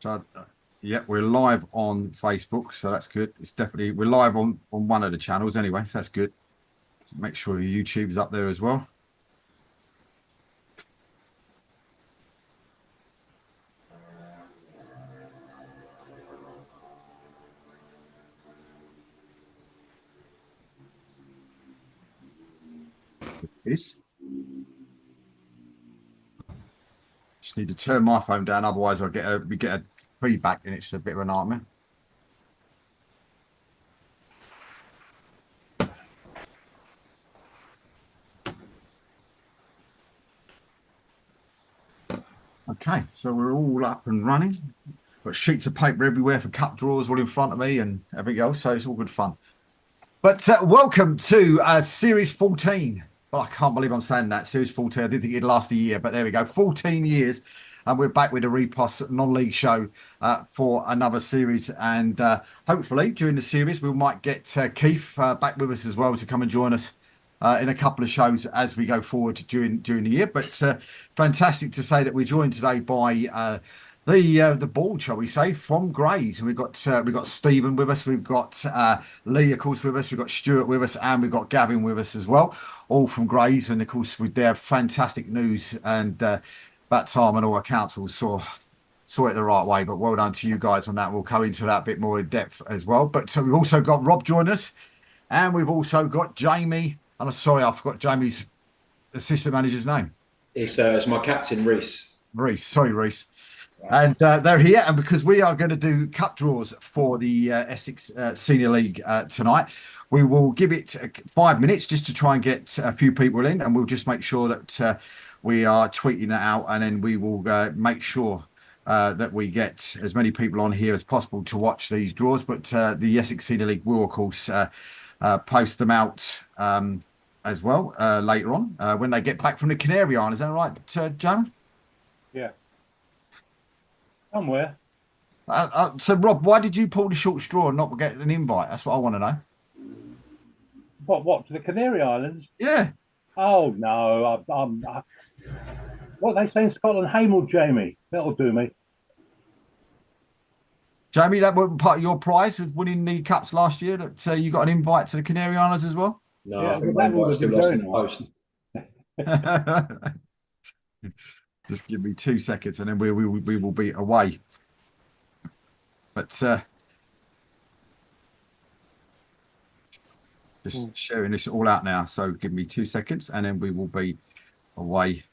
So, yeah, we're live on Facebook, so that's good. We're live on one of the channels anyway, so that's good. So make sure your YouTube's up there as well. Just need to turn my phone down, otherwise we get a feedback and it's a bit of a nightmare. Okay, so we're all up and running. Got sheets of paper everywhere for cup drawers all in front of me and everything else, so it's all good fun. But welcome to Series 14. Well, I can't believe I'm saying that. Series 14. I didn't think it'd last a year, but there we go. 14 years. And we're back with a Repos non-league show for another series. And hopefully during the series, we might get Keith back with us as well to come and join us in a couple of shows as we go forward during the year. But fantastic to say that we're joined today by the board, shall we say, from Grays. And we've got Stephen with us, we've got Lee, of course, with us, we've got Stuart with us, and we've got Gavin with us as well, all from Grays. And of course, with their fantastic news and that time and all our councils saw it the right way. But well done to you guys on that. We'll go into that a bit more in depth as well. But we've also got Rob joining us, and we've also got Jamie. And I'm sorry, I forgot Jamie's assistant manager's name. It's my captain, Reese. Sorry, Reese. And they're here, and because we are going to do cup draws for the Essex Senior League tonight, we will give it 5 minutes just to try and get a few people in, and we'll just make sure that we are tweeting that out, and then we will make sure that we get as many people on here as possible to watch these draws. But the Essex Senior League will, of course, post them out as well later on when they get back from the Canary Islands. Is that right, Jamie? Yeah. Somewhere. So, Rob, why did you pull the short straw and not get an invite? That's what I want to know. What to the Canary Islands? Yeah. Oh no, what they say in Scotland, Hamel, Jamie. That'll do me. Jamie, that wasn't part of your prize of winning the cups last year. That you got an invite to the Canary Islands as well. No, yeah, I think my invite's still lost in the post. Just give me 2 seconds, and then we will be away. But just sharing this all out now. So give me 2 seconds, and then we will be away.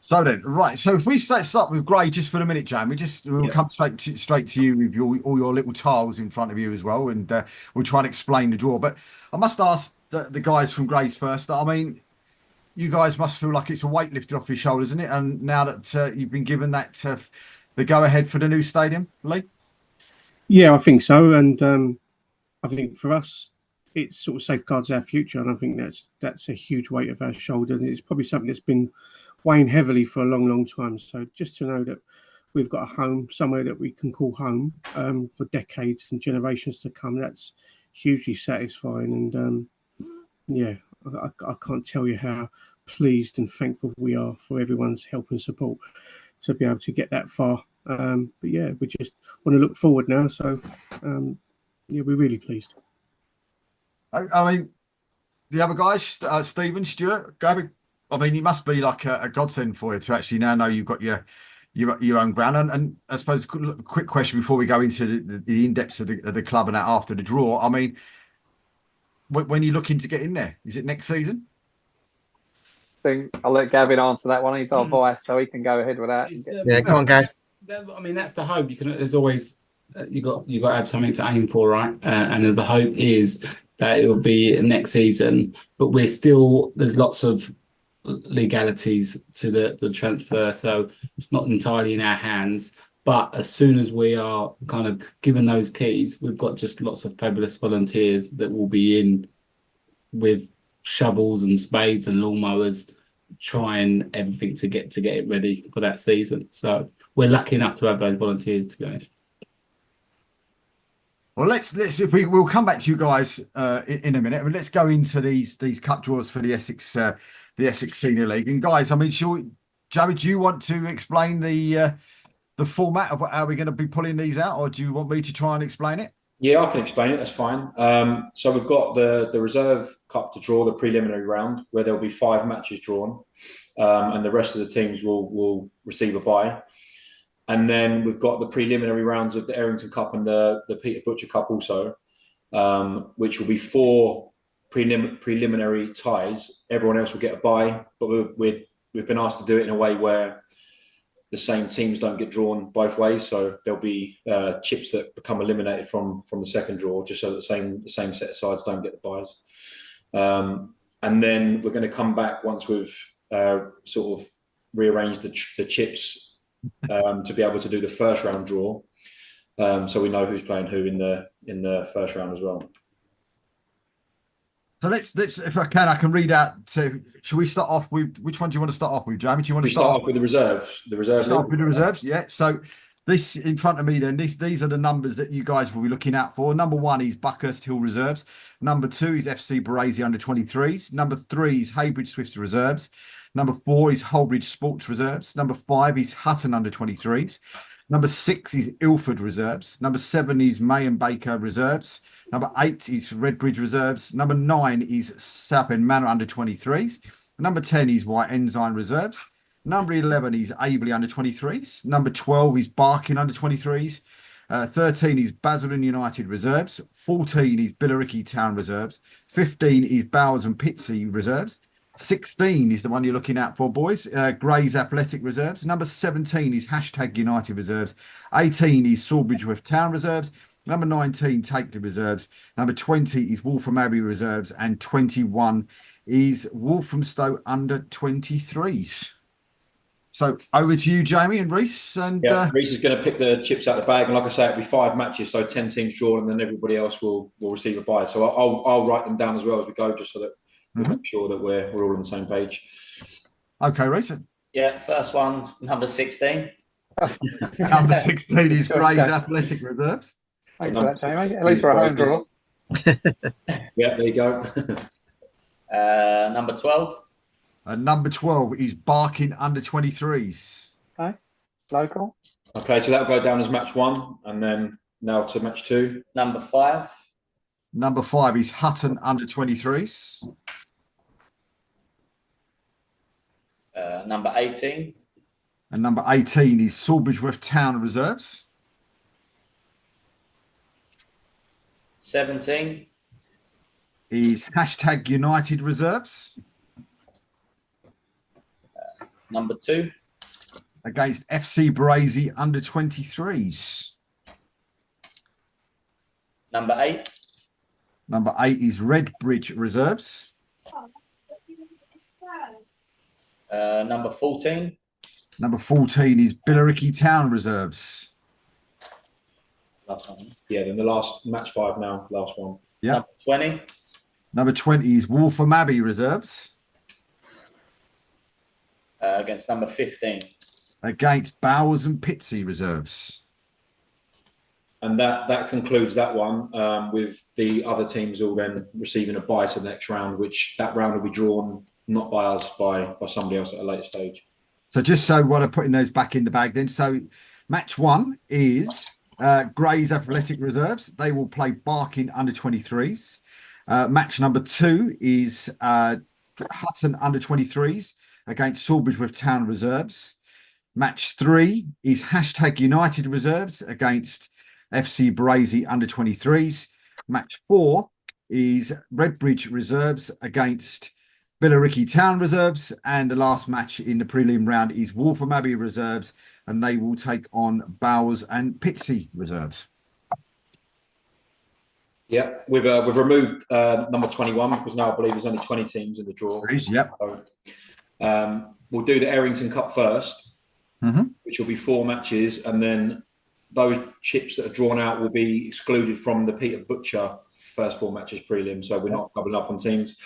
So then, right. So if we start with Gray just for a minute, Jamie, we'll come straight to you with all your little tiles in front of you as well, and we'll try and explain the draw. But I must ask the guys from Grays first. I mean, you guys must feel like it's a weight lifted off your shoulders, isn't it? And now that you've been given that the go ahead for the new stadium, Lee. Yeah, I think so, and I think for us, it sort of safeguards our future, and I think that's a huge weight off our shoulders. It's probably something that's been weighing heavily for a long, long time. So just to know that we've got a home, somewhere that we can call home for decades and generations to come, that's hugely satisfying. And yeah, I can't tell you how pleased and thankful we are for everyone's help and support to be able to get that far. But yeah, we just want to look forward now. So yeah, we're really pleased. I mean, the other guys, Stephen, Stuart, Gabby, I mean, it must be like a godsend for you to actually now know you've got your own ground. And I suppose a quick question before we go into the in-depths of the club and that after the draw. I mean, when are you looking to get in there? Is it next season? I think I'll let Gavin answer that one. He's our voice, so he can go ahead with that. Yeah, go on, Gav. I mean, that's the hope. There's always you got to have something to aim for, right? And the hope is that it will be next season, but there's lots of legalities to the transfer, so it's not entirely in our hands. But as soon as we are kind of given those keys, we've got just lots of fabulous volunteers that will be in with shovels and spades and lawnmowers, trying everything to get it ready for that season. So we're lucky enough to have those volunteers, to be honest. Well, we'll come back to you guys in a minute. I mean, let's go into these cup draws for the Essex Senior League. And guys, I mean, Joey, do you want to explain the format of how we're going to be pulling these out, or do you want me to try and explain it? Yeah, I can explain it. That's fine. So we've got the Reserve Cup to draw, the preliminary round, where there'll be 5 matches drawn, and the rest of the teams will receive a bye. And then we've got the preliminary rounds of the Errington Cup and the Peter Butcher Cup also, which will be 4 preliminary ties. Everyone else will get a bye, but we've been asked to do it in a way where the same teams don't get drawn both ways. So there'll be chips that become eliminated from the second draw, just so that the same set of sides don't get the byes. And then we're going to come back once we've sort of rearranged the chips to be able to do the first round draw, so we know who's playing who in the first round as well. So let's if I can read out. So should we start off with which one do you want to start off with, Jamie? Do you want to start off with the reserves? Start off with the reserves, yeah. So this in front of me, then these are the numbers that you guys will be looking out for. Number 1 is Buckhurst Hill Reserves. Number 2 is FC Barazy under 23s. Number 3 is Haybridge Swifts Reserves. Number 4 is Holbridge Sports Reserves. Number 5 is Hutton under 23s. Number 6 is Ilford Reserves. Number 7 is May and Baker Reserves. Number 8 is Redbridge Reserves. Number 9 is Southend Manor under 23s. Number 10 is White Ensign Reserves. Number 11 is Abley under 23s. Number 12 is Barking under 23s. 13 is Basildon United Reserves. 14 is Billericay Town Reserves. 15 is Bowers and Pitsea Reserves. 16 is the one you're looking out for, boys. Grays Athletic Reserves. Number 17 is #United Reserves. 18 is Sawbridge with Town Reserves. Number 19, Takeley Reserves. Number 20 is Waltham Abbey Reserves. And 21 is Walthamstow under 23s. So over to you, Jamie and Reese. And yeah, Reese is going to pick the chips out of the bag. And like I say, it'll be 5 matches, so 10 teams drawn, and then everybody else will receive a bye. So I'll write them down as well as we go, just so that we make sure that we're all on the same page. Okay, Reese. Yeah, first one's number 16. Number 16 is Grays Athletic Reserves. Thanks for that, Jamie. At least for a home draw. Yeah, there you go. Number 12. Number 12 is Barking under 23s. Okay, local. Okay, so that'll go down as match 1, and then now to match 2. Number 5. Number 5 is Hutton under 23s. Number 18. And number 18 is Sawbridge with Town Reserves. 17 is #United Reserves. Number 2 against FC Barazy under 23s. Number 8. Number 8 is Redbridge Reserves. Number 14. Number 14 is Billericay Town Reserves. Last one. Yeah, then the last match 5 now, last one. Yeah. Number 20. Number 20 is Waltham Abbey Reserves. Against number 15. Against Bowers and Pitsea Reserves. And that concludes that one, with the other teams all then receiving a bye to the next round, which that round will be drawn not by us, by somebody else at a later stage. So just so while I'm putting those back in the bag then, so match 1 is Grays Athletic Reserves. They will play Barking under 23s. Match number 2 is Hutton under 23s against Sawbridge with Town Reserves. Match 3 is #United Reserves against FC Barazy under 23s. Match 4 is Redbridge Reserves against Billericay Town Reserves. And the last match in the prelim round is Waltham Abbey Reserves, and they will take on Bowers and Pitsea Reserves. Yeah, we've removed number 21 because now I believe there's only 20 teams in the draw. Yep. So, we'll do the Errington Cup first, which will be 4 matches, and then those chips that are drawn out will be excluded from the Peter Butcher first 4 matches prelim. So we're not doubling up on teams.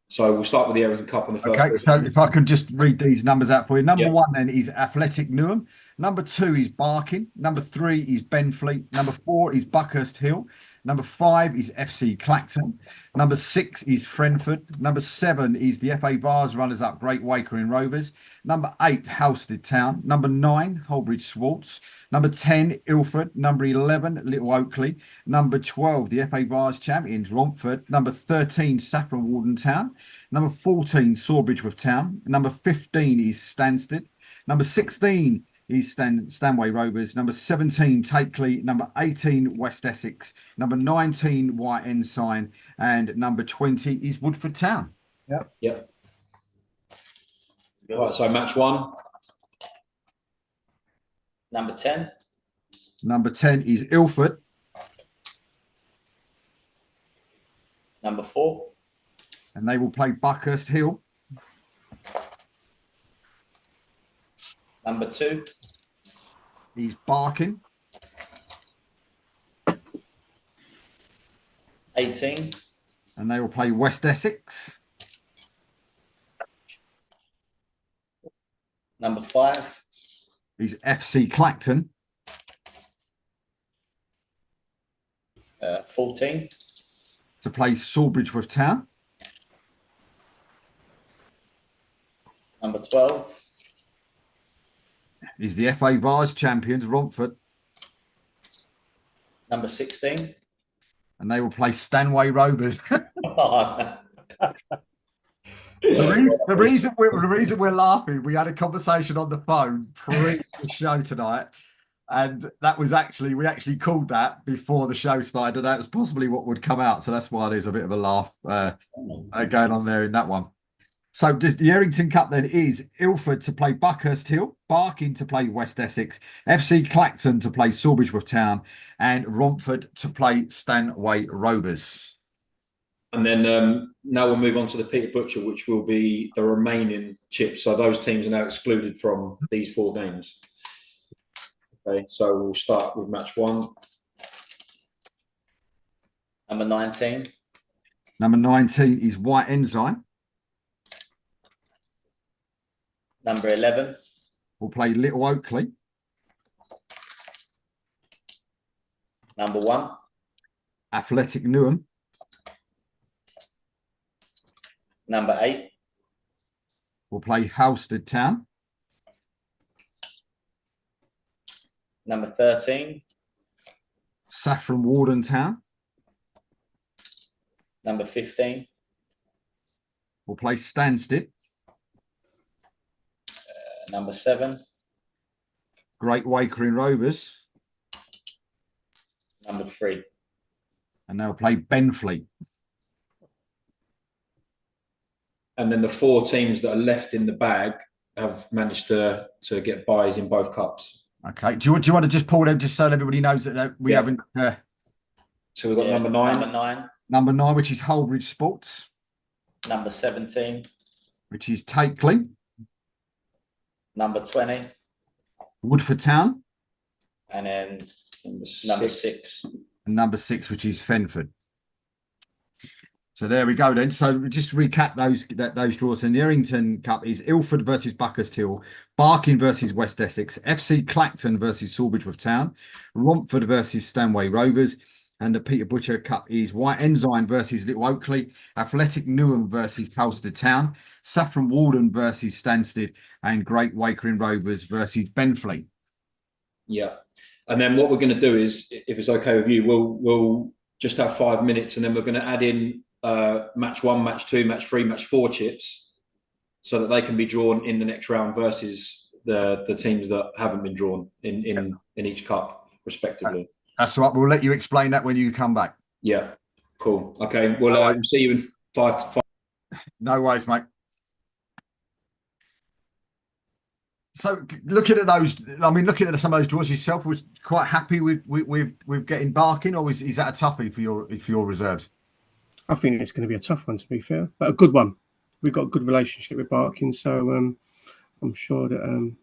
So we'll start with the Errington Cup on the first. Okay, so if I could just read these numbers out for you. Number 1 then is Athletic Newham Number 2 is Barking. Number 3 is Benfleet. Number 4 is Buckhurst Hill. Number 5 is FC Clacton. Number 6 is Frenford. Number 7 is the FA Vars runners-up Great Wakering Rovers. Number 8, Halstead Town. Number 9, Holbridge Swartz. Number 10, Ilford. Number 11, Little Oakley. Number 12, the FA Vars champions, Romford. Number 13, Saffron Walden Town. Number 14, Sawbridgeworth Town. Number 15 is Stansted. Number 16 is Stanway Rovers. Number 17, Takeley. Number 18, West Essex. Number 19, White Ensign. And number 20 is Woodford Town. Yep. Right, so match 1. Number 10. Number 10 is Ilford. Number 4. And they will play Buckhurst Hill. Number 2. He's Barking. 18. And they will play West Essex. Number 5. He's FC Clacton. 14. To play Sawbridgeworth Town. Number 12. He's the FA Vars champions, Romford. Number 16. And they will play Stanway Rovers. Oh, The reason we're laughing, we had a conversation on the phone pre the show tonight, and that was we actually called that before the show started, and that was possibly what would come out. So that's why there's a bit of a laugh going on there in that one. So the Errington Cup then is Ilford to play Buckhurst Hill, Barking to play West Essex, FC Clacton to play Sawbridgeworth Town, and Romford to play Stanway Rovers. And then now we'll move on to the Peter Butcher, which will be the remaining chips. So those teams are now excluded from these 4 games. Okay, so we'll start with match 1. Number 19. Number 19 is White Ensign. Number 11. We'll play Little Oakley. Number 1. Athletic Newham. Number 8. We'll play Halstead Town. Number 13. Saffron Walden Town. Number 15. We'll play Stansted. Number 7. Great Wakering Rovers. Number 3. And they'll play Benfleet. And then the 4 teams that are left in the bag have managed to get buys in both cups. Okay. Do you want to just pull them just so everybody knows that we haven't... So we've got number 9. Number 9. Number 9, which is Holbridge Sports. Number 17. Which is Takeley. Number 20. Woodford Town. And then Number 6. And number 6, which is Fenford. So there we go then. So just recap those draws. And the Errington Cup is Ilford versus Buckhurst Hill, Barking versus West Essex, FC Clacton versus Sawbridgeworth Town, Romford versus Stanway Rovers, and the Peter Butcher Cup is White Ensign versus Little Oakley, Athletic Newham versus Halstead Town, Saffron Walden versus Stansted, and Great Wakering Rovers versus Benfleet. Yeah. And then what we're going to do is, if it's okay with you, we'll just have 5 minutes, and then we're going to add in match 1, match 2, match 3, match 4 chips, so that they can be drawn in the next round versus the teams that haven't been drawn in each cup, respectively. That's right. We'll let you explain that when you come back. Yeah. Cool. Okay. Well, we'll see you in 5. No worries, mate. So looking at those, looking at some of those draws yourself, was quite happy with getting Barking, or is that a toughie for your reserves? I think it's going to be a tough one, to be fair, but a good one. We've got a good relationship with Barking, so I'm sure that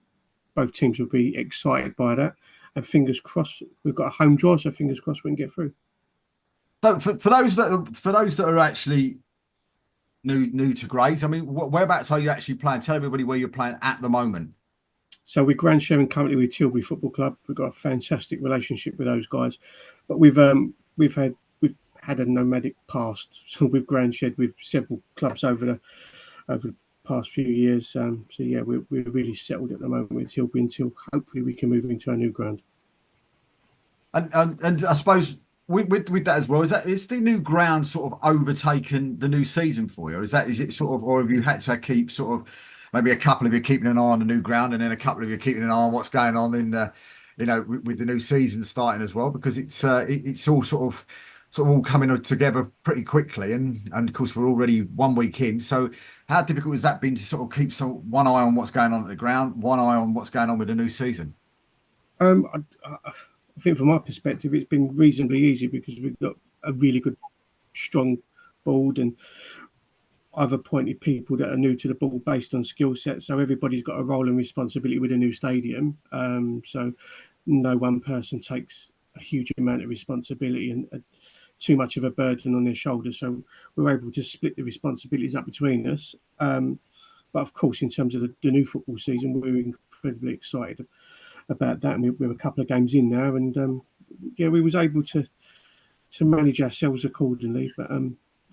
both teams will be excited by that. And fingers crossed, we've got a home draw, so fingers crossed we can get through. So for those that are actually new to grades, whereabouts are you actually playing? Tell everybody where you're playing at the moment. So we're ground sharing currently with Tilbury Football Club. We've got a fantastic relationship with those guys, but we've had a nomadic past. So we've ground shared with several clubs over the past few years. So yeah, we're really settled at the moment with Tilbury until hopefully we can move into our new ground. And I suppose with that as well, is the new ground sort of overtaken the new season for you? Or is it sort of, or have you had to keep sort of maybe a couple of you keeping an eye on the new ground and then a couple of you keeping an eye on what's going on in the, with the new season starting as well? Because it's all sort of all coming together pretty quickly, and of course we're already 1 week in. So how difficult has that been to sort of keep one eye on what's going on at the ground, one eye on what's going on with the new season? I think from my perspective, it's been reasonably easy because we've got a really good, strong board, and I've appointed people that are new to the ball based on skill set. So everybody's got a role and responsibility with a new stadium. So no one person takes a huge amount of responsibility and too much of a burden on their shoulders. So we're able to split the responsibilities up between us. But of course, in terms of the new football season, we're incredibly excited about that, and we're a couple of games in now, and yeah, we was able to manage ourselves accordingly. But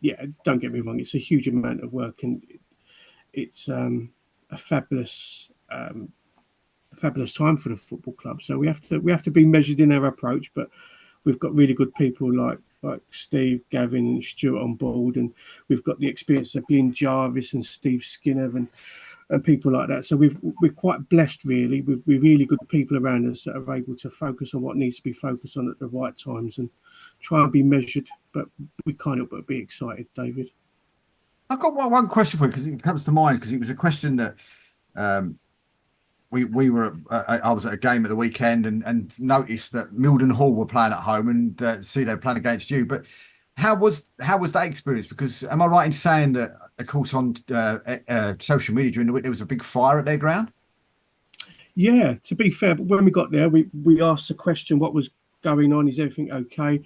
yeah, don't get me wrong, it's a huge amount of work, and it's a fabulous time for the football club. So we have to be measured in our approach, but we've got really good people like Steve, Gavin, and Stuart on board, and we've got the experience of Glyn Jarvis and Steve Skinner and people like that. So we're quite blessed, really, with really good people around us that are able to focus on what needs to be focused on at the right times and try and be measured. But we can't help but be excited, David. I've got one question for you because it comes to mind, because it was a question that we were. I was at a game at the weekend and noticed that Mildenhall were playing at home, and see they're playing against you. But how was that experience? Because am I right in saying that, of course, on social media during the week there was a big fire at their ground? Yeah, to be fair, but when we got there, we asked the question, what was going on? Is everything okay?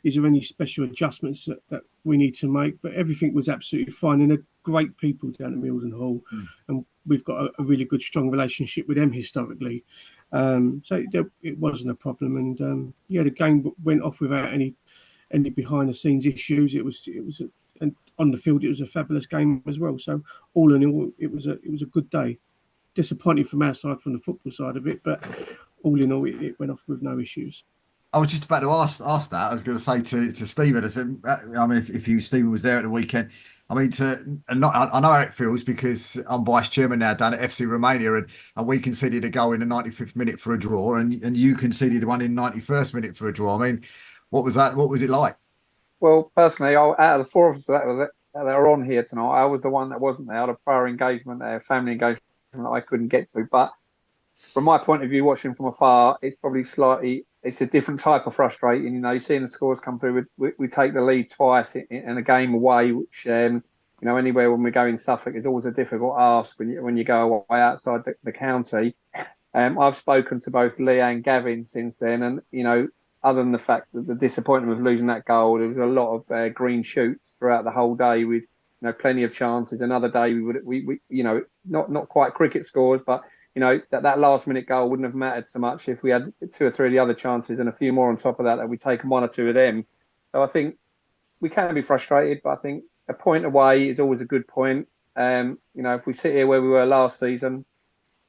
Is there any special adjustments that we need to make? But everything was absolutely fine, and they're great people down at Mildenhall, and we've got a really good, strong relationship with them historically. So it wasn't a problem, and yeah, the game went off without any behind the scenes issues. And on the field, it was a fabulous game as well. So all in all, it was a good day. Disappointing from our side, from the football side of it, but all in all, it went off with no issues. I was just about to ask that. I was going to say to Stephen, I said, I mean, if Stephen was there at the weekend, I mean, I know how it feels because I'm vice chairman now down at FC Romania, and we conceded a goal in the 95th minute for a draw, and you conceded one in 91st minute for a draw. I mean, what was that? What was it like? Well, personally, out of the four of us that are on here tonight, I was the one that wasn't there. I had a prior engagement there, family engagement that I couldn't get to. But from my point of view, watching from afar, it's probably it's a different type of frustrating. You know, you're seeing the scores come through. We take the lead twice in a game away, which, you know, anywhere when we go in Suffolk is always a difficult ask when you go away outside the county. I've spoken to both Lee and Gavin since then, and, you know, other than the fact that the disappointment of losing that goal, there was a lot of green shoots throughout the whole day with, you know, plenty of chances. Another day we you know, not quite cricket scores, but, you know, that last minute goal wouldn't have mattered so much if we had two or three of the other chances and a few more on top of that we'd taken one or two of them. So I think we can be frustrated, but I think a point away is always a good point. You know, if we sit here where we were last season,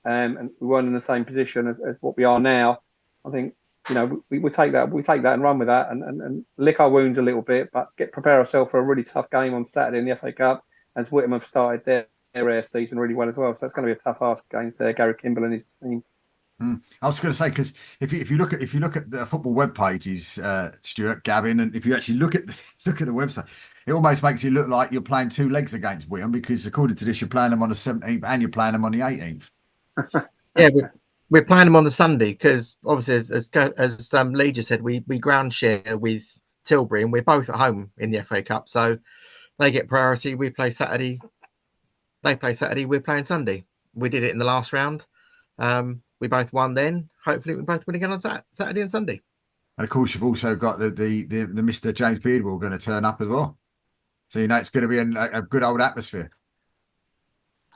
and we weren't in the same position as what we are now, I think, you know, we take that and run with that and lick our wounds a little bit, but prepare ourselves for a really tough game on Saturday in the FA Cup, as Whittam have started their season really well as well. So it's going to be a tough ask against Gary Kimball and his team. I was going to say, because if you look at the football web pages, Stuart, Gavin, and if you actually look at the website, it almost makes you look like you're playing two legs against Whittam, because according to this, you're playing them on the 17th and you're playing them on the 18th. Yeah, we're playing them on the Sunday because obviously, as Lee just said, we ground share with Tilbury, and we're both at home in the FA Cup, so they get priority. We play Saturday, they play Saturday, we're playing Sunday. We did it in the last round. We both won then. Hopefully, we both win again on Saturday and Sunday. And of course, you've also got the Mr. James Beardwell going to turn up as well. So you know it's going to be a good old atmosphere.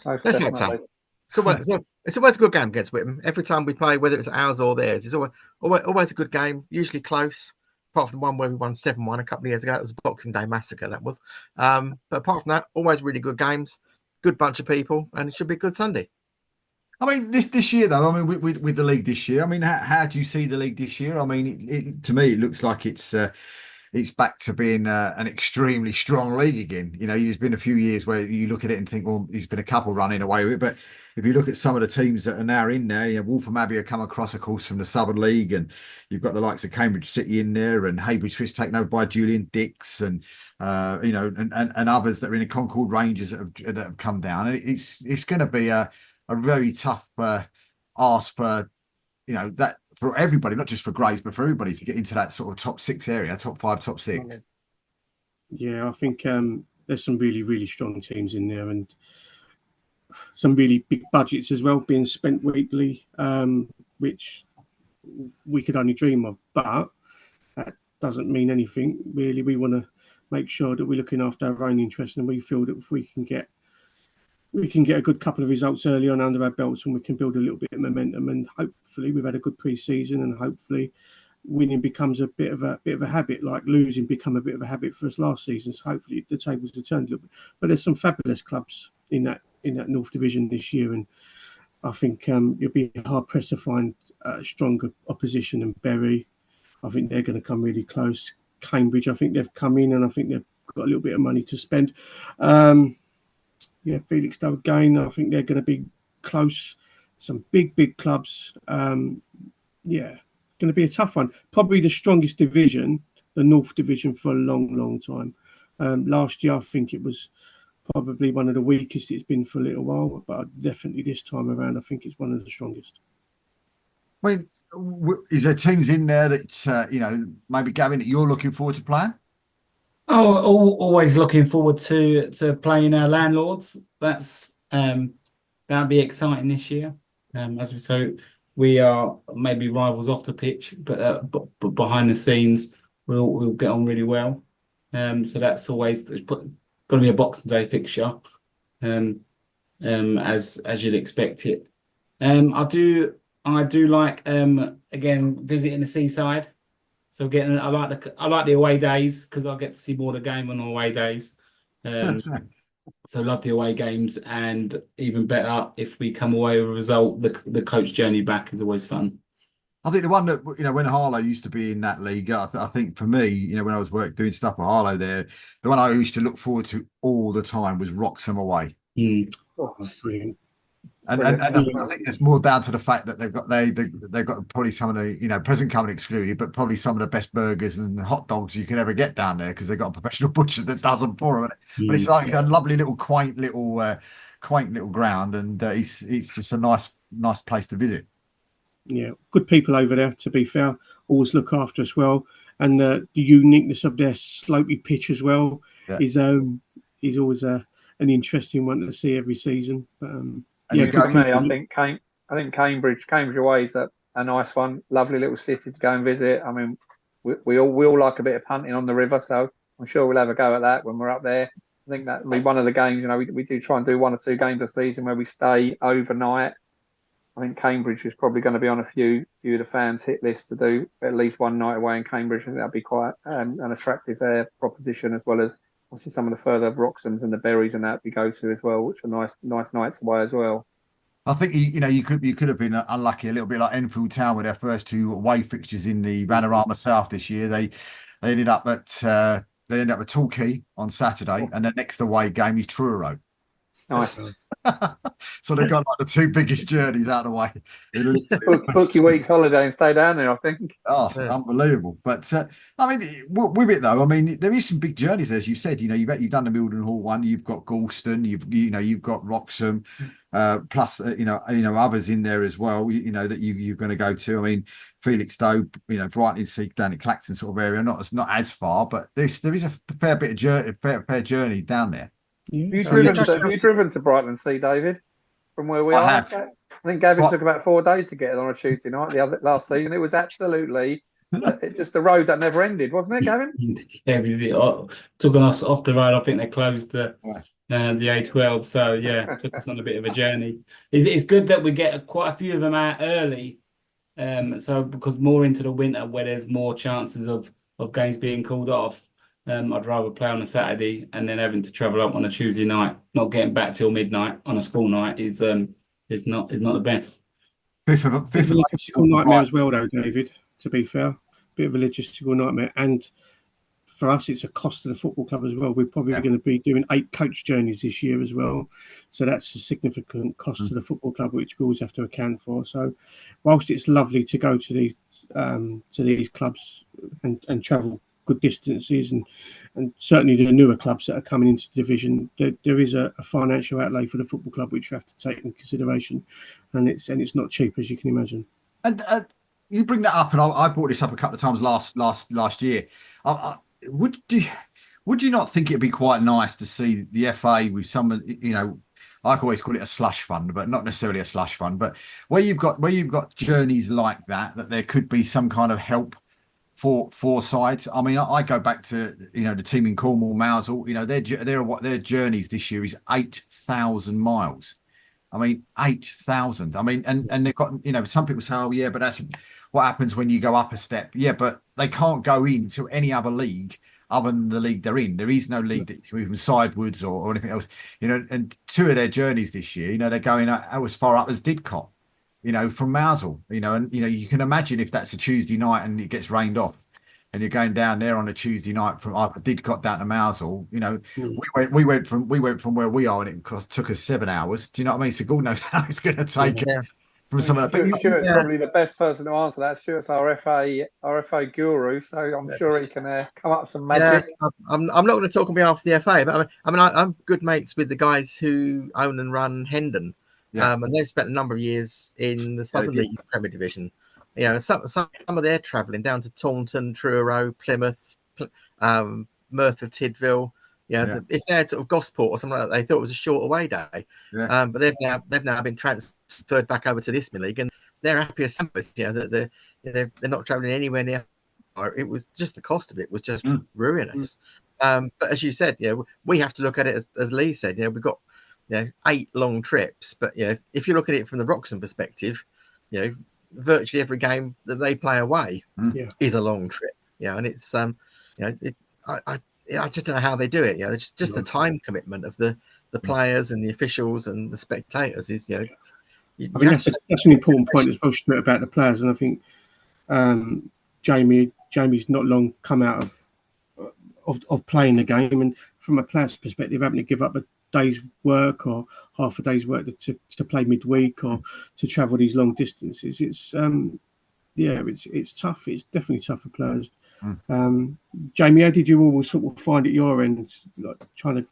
Let's hope so. So It's always a good game against Whitman. Every time we play, whether it's ours or theirs, it's always a good game, usually close. Apart from the one where we won 7-1 a couple of years ago. It was a Boxing Day massacre, that was. But apart from that, always really good games, good bunch of people, and it should be a good Sunday. I mean, this year though, I mean, with the league this year, I mean, how do you see the league this year? I mean, to me, it looks like it's back to being an extremely strong league again. You know, there's been a few years where you look at it and think, well, there's been a couple running away with it, but if you look at some of the teams that are now in there, you know, Waltham Abbey have come across, of course, from the Southern League, and you've got the likes of Cambridge City in there, and Haybridge Swiss taken over by Julian Dix, and you know, and others that are in the Concord Rangers that have come down, and it's going to be a very tough ask for, you know, that for everybody, not just for Grays, but for everybody to get into that sort of top 6 area, top 5, top 6. Yeah, I think there's some really, really strong teams in there, and some really big budgets as well being spent weekly, which we could only dream of. But that doesn't mean anything, really. We want to make sure that we're looking after our own interests, and we feel that if we can get a good couple of results early on under our belts, and we can build a little bit of momentum, and hopefully we've had a good pre-season, and hopefully winning becomes a bit of a habit, like losing become a bit of a habit for us last season. So hopefully the tables have turned a little bit. But there's some fabulous clubs in that North Division this year, and I think you'll be hard pressed to find stronger opposition than Bury. I think they're going to come really close. Cambridge, I think they've come in, and I think they've got a little bit of money to spend. Yeah, Felixstowe again, I think they're going to be close. Some big clubs. Yeah, going to be a tough one. Probably the strongest division, the North Division, for a long time. Last year, I think it was probably one of the weakest it's been for a little while, but definitely this time around, I think it's one of the strongest. I mean, is there teams in there that, you know, maybe, Gavin, that you're looking forward to playing? Oh, always looking forward to playing our landlords. That's that'll be exciting this year. As we say, we are maybe rivals off the pitch, but behind the scenes, we'll get on really well. So that's always going to be a Boxing Day fixture, as you'd expect it. I do like again visiting the seaside. So I like the away days because I get to see more of the game on away days. So love the away games, and even better if we come away with a result. The coach journey back is always fun. I think the one that, you know, when Harlow used to be in that league, I think for me, you know, when I was doing stuff for Harlow there, the one I used to look forward to all the time was Wroxham away. Oh, brilliant. And I think it's more down to the fact that they've got probably some of the, you know, present company excluded, but probably some of the best burgers and hot dogs you can ever get down there, because they've got a professional butcher that does them for them. But it's like a lovely little quaint little ground, and it's just a nice place to visit. Yeah, good people over there, to be fair. Always look after us well, and the uniqueness of their slopey pitch as well is always an interesting one to see every season. But, yeah, for me, I think Cambridge away is a nice one, lovely little city to go and visit. I mean, we all like a bit of punting on the river, so I'm sure we'll have a go at that when we're up there. I think that'll be one of the games. You know, we do try and do 1 or 2 games a season where we stay overnight. I think Cambridge is probably going to be on a few of the fans' hit list to do at least one night away in Cambridge. I think that'd be quite an attractive proposition, as well as obviously some of the further Wroxhams and the Berries and that we go to as well, which are nice nights away as well. I think you could have been unlucky a little bit like Enfield Town with their first 2 away fixtures in the Vanarama South this year. They ended up at Torquay on Saturday, and the next away game is Truro. Nice. So they got like the 2 biggest journeys out of the way. Book your week's holiday and stay down there, I think. Oh, yeah. Unbelievable. But I mean, with it though, I mean, there is some big journeys, as you said. You know, you've done the Mildenhall one, you've got Galston, you've got Wroxham, plus you know others in there as well. You know that you're going to go to. I mean, Felixstowe, you know, Brighton, Sea down in Clacton sort of area, not as far, but there is a fair bit of fair journey down there. Yeah. Have you driven to Brighton Sea, David? From where we are? Have. I think Gavin took about 4 days to get it on a Tuesday night last season. It was absolutely just the road that never ended, wasn't it, Gavin? Yeah, it took us off the road. I think they closed the the A12. So yeah, took us on a bit of a journey. It's good that we get quite a few of them out early. So because more into the winter where there's more chances of games being called off, I'd rather play on a Saturday and then having to travel up on a Tuesday night, not getting back till midnight on a school night is not the best. Fifth of Bit of a logistical nightmare right. as well, though, David. To be fair, bit of a logistical nightmare, and for us, it's a cost to the football club as well. We're probably going to be doing 8 coach journeys this year as well, so that's a significant cost to the football club, which we always have to account for. So, whilst it's lovely to go to these clubs and travel good distances, and certainly the newer clubs that are coming into the division, there is a financial outlay for the football club which you have to take in consideration, and it's not cheap, as you can imagine. And you bring that up, and I brought this up a couple of times last year. Would you not think it'd be quite nice to see the FA with some, I always call it a slush fund, but not necessarily a slush fund, but where you've got journeys like that there could be some kind of help for sides. I mean, I go back to the team in Cornwall, Mousehole. Their journeys this year is 8,000 miles. I mean, 8,000. I mean, and they've got, some people say, oh, yeah, but that's what happens when you go up a step. Yeah, but they can't go into any other league other than the league they're in. There is no league that can move them sidewards or anything else. And 2 of their journeys this year, they're going out as far up as Didcot, from Mousehole, and, you can imagine if that's a Tuesday night and it gets rained off. And you're going down there on a Tuesday night from Didcot down to Mousehole. We went from where we are, and it took us 7 hours. Do you know what I mean? So God knows how it's going to take from some of that. Stuart's probably the best person to answer that. Stuart's our FA guru, so I'm sure he can come up with some magic. Yeah, I'm not going to talk on behalf of the FA, but I'm good mates with the guys who own and run Hendon, and they've spent a number of years in the Southern League Premier Division. Some of their travelling down to Taunton, Truro, Plymouth, Merthyr Tydfil. If they had sort of Gosport or something like that, they thought it was a short away day. But they've now been transferred back over to this league, and they're happy as Sampers. They're not travelling anywhere near. It was just the cost of it was just ruinous. But as you said, we have to look at it as Lee said. We've got 8 long trips, but if you look at it from the Wroxham perspective, virtually every game that they play away is a long trip. And it's I just don't know how they do it. It's just the time commitment of the players and the officials and the spectators is I think that's an important point as well, Stuart, about the players. And I think Jamie's not long come out of playing the game, and from a player's perspective, having to give up a day's work or half a day's work to play midweek or to travel these long distances, it's tough. It's definitely tough for players. Jamie, how did you all sort of find at your end, like trying to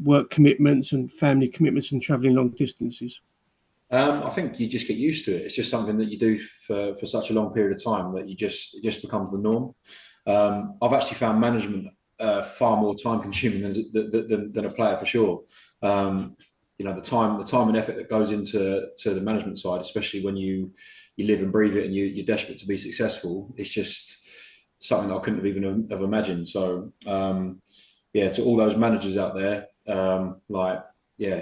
work commitments and family commitments and traveling long distances? I think you just get used to it. It's just something that you do for such a long period of time that it just becomes the norm. I've actually found management far more time consuming than a player, for sure. The time and effort that goes into the management side, especially when you live and breathe it and you're desperate to be successful, it's just something that I couldn't have even have imagined. So to all those managers out there,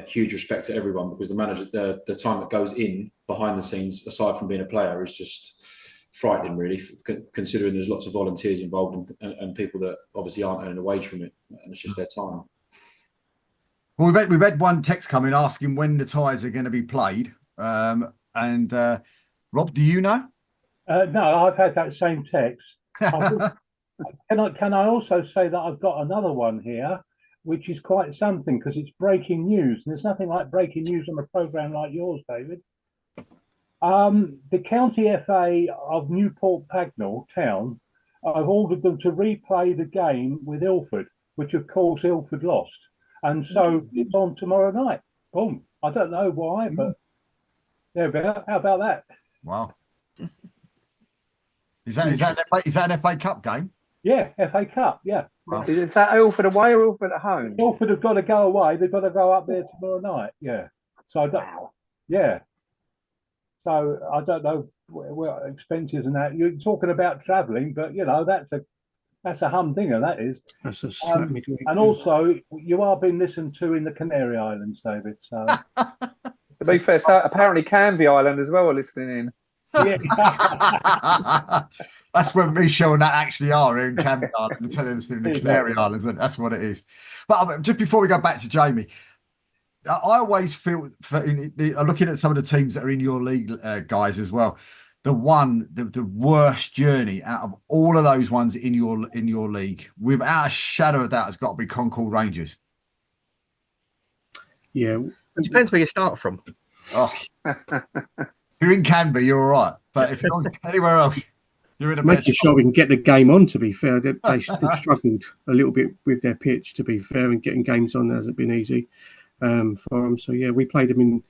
huge respect to everyone, because the time that goes in behind the scenes, aside from being a player, is just frightening, really, considering there's lots of volunteers involved and people that obviously aren't earning a wage from it, and it's just their time. Well, we've had one text coming asking when the ties are going to be played, and Rob, do you know? No, I've had that same text. Can I also say that I've got another one here, which is quite something, because it's breaking news. And there's nothing like breaking news on a programme like yours, David. The County FA of Newport Pagnell Town, I've ordered them to replay the game with Ilford, which of course Ilford lost. And so it's on tomorrow night. Boom. I don't know why, but how about that? Wow. Is that an FA Cup game? Yeah, FA Cup, yeah. Wow. Is that Ilford away or Ilford at home? Ilford have got to go away. They've got to go up there tomorrow night. Yeah. So I don't. Yeah. So I don't know what expenses and that. You're talking about travelling, but that's That's a humdinger, that is. That's a slap midweek. And also, you are being listened to in the Canary Islands, David. So, To be fair, so apparently Canvey Island as well are listening in. yeah. That's when Michelle and that actually are in Canada. I'm telling us in the Canary Islands, and that's what it is. But just before we go back to Jamie, I always feel looking at some of the teams that are in your league, guys, as well. The worst journey out of all of those ones in your league, without a shadow of doubt, has got to be Concord Rangers. Yeah, It depends where you start from. Oh, if you're in Canberra, you're all right. But if you're anywhere else, you're in a making sure we can get the game on. To be fair, they've struggled a little bit with their pitch. To be fair, and getting games on hasn't been easy for them. So yeah, we played them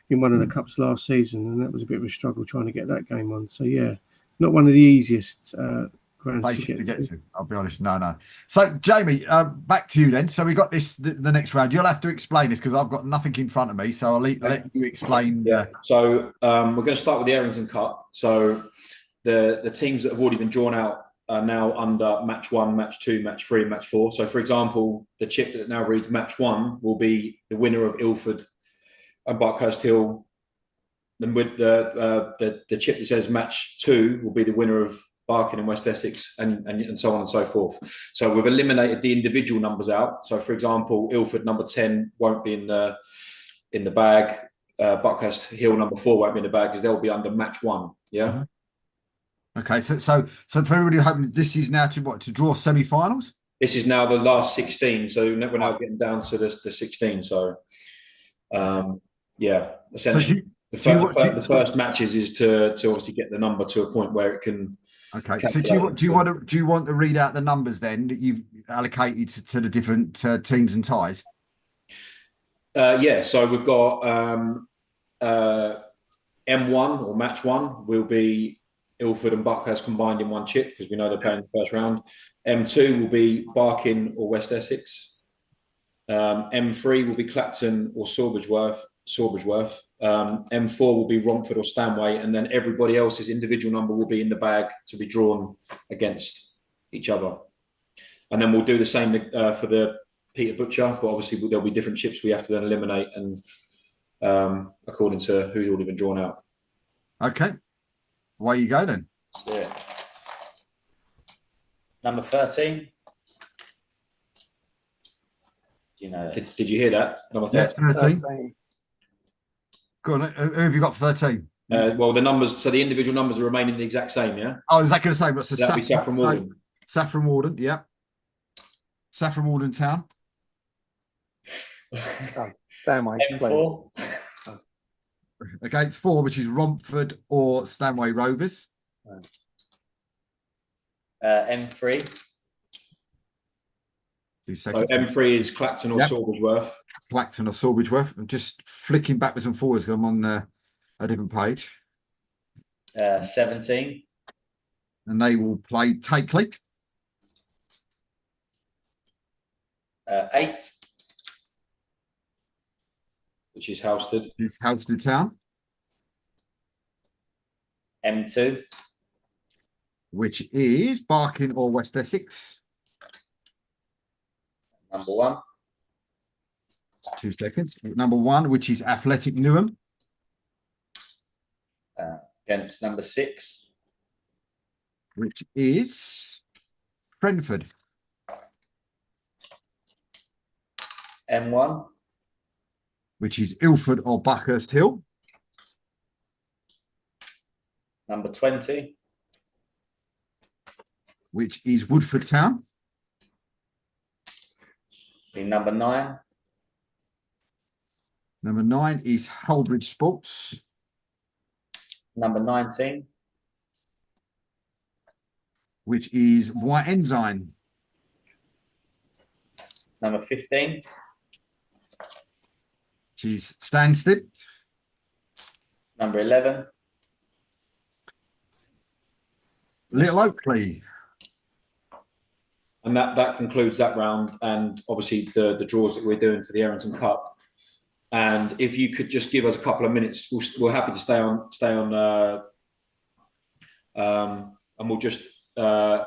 in one of the cups last season, and that was a bit of a struggle trying to get that game on. So yeah, not one of the easiest grounds places to get to. I'll be honest, no. So Jamie, back to you then. So we got the next round. You'll have to explain this because I've got nothing in front of me. So I'll let you explain. Yeah. So we're going to start with the Errington Cup. So the teams that have already been drawn out are now under match 1, match 2, match 3, match 4. So for example, the chip that now reads match 1 will be the winner of Ilford and Buckhurst Hill. Then with the chip that says match 2 will be the winner of Barking and West Essex, and so on and so forth. So we've eliminated the individual numbers out. So for example, Ilford number 10 won't be in the bag. Buckhurst Hill number 4 won't be in the bag because they'll be under match 1. Yeah. Mm-hmm. Okay, so for everybody hoping, this is now to draw semi-finals. This is now the last 16, so we're now getting down to the 16. So, yeah, essentially, the first matches is to obviously get the number to a point where it can. Okay, so do you want to read out the numbers then that you've allocated to the different teams and ties? Yeah, so we've got M1 or match 1 will be Ilford and Buckhurst combined in one chip because we know they're playing the first round. M2 will be Barking or West Essex. M3 will be Clapton or Sawbridgeworth. M4 will be Romford or Stanway, and then everybody else's individual number will be in the bag to be drawn against each other. And then we'll do the same for the Peter Butcher, but obviously there'll be different chips we have to then eliminate, and according to who's already been drawn out. Okay. Away you go then. Let's do it. Number 13. Do you know that? Did you hear that? Number 13. Yeah, 13. Go on. Who have you got for 13? Well, the numbers, so the individual numbers are remaining the exact same, yeah? Oh, is that going to say? What's the Saffron Walden? Saffron Walden, yeah. Saffron Walden Town. Stanway. M4. Okay, it's 4, which is Romford or Stanway Rovers. M3. 2 So seconds. M3 is Clacton or Sawbridgeworth. Clacton or Sawbridgeworth. I'm just flicking backwards and forwards because I'm on a different page. 17. And they will play Takeley. 8. Which is Halstead. It's Halstead Town. M2. Which is Barking or West Essex. Number 1. 2 seconds. Number 1, which is Athletic Newham. Against number 6. Which is Brentford. M1. Which is Ilford or Buckhurst Hill. Number 20. Which is Woodford Town. Be number 9. Number 9 is Hullbridge Sports. Number 19. Which is White Ensign. Number 15. Which is Stansted. Number 11. Little Oakley. And that concludes that round, and obviously the draws that we're doing for the Errington Cup. And if you could just give us a couple of minutes, we're happy to stay on, and we'll just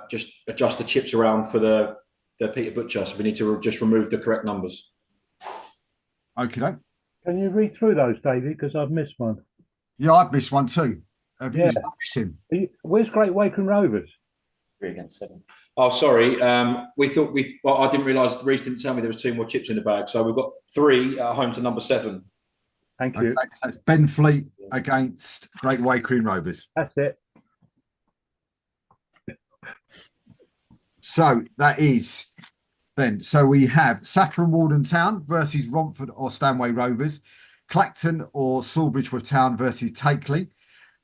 just adjust the chips around for the Peter Butcher. So we need to just remove the correct numbers. Okay. Can you read through those, David? Because I've missed one. Yeah, I've missed one too. Have you Yeah. missed him? Where's Great Waken Rovers? 3 against 7. Oh, sorry. We thought well, I didn't realise Reece didn't tell me there was 2 more chips in the bag. So we've got 3 at home to number 7. Thank you. Okay, so that's Benfleet against Great Waken Rovers. That's it. So that is then. So we have Saffron Walden Town versus Romford or Stanway Rovers, Clacton or Sawbridgeworth Town versus Takeley,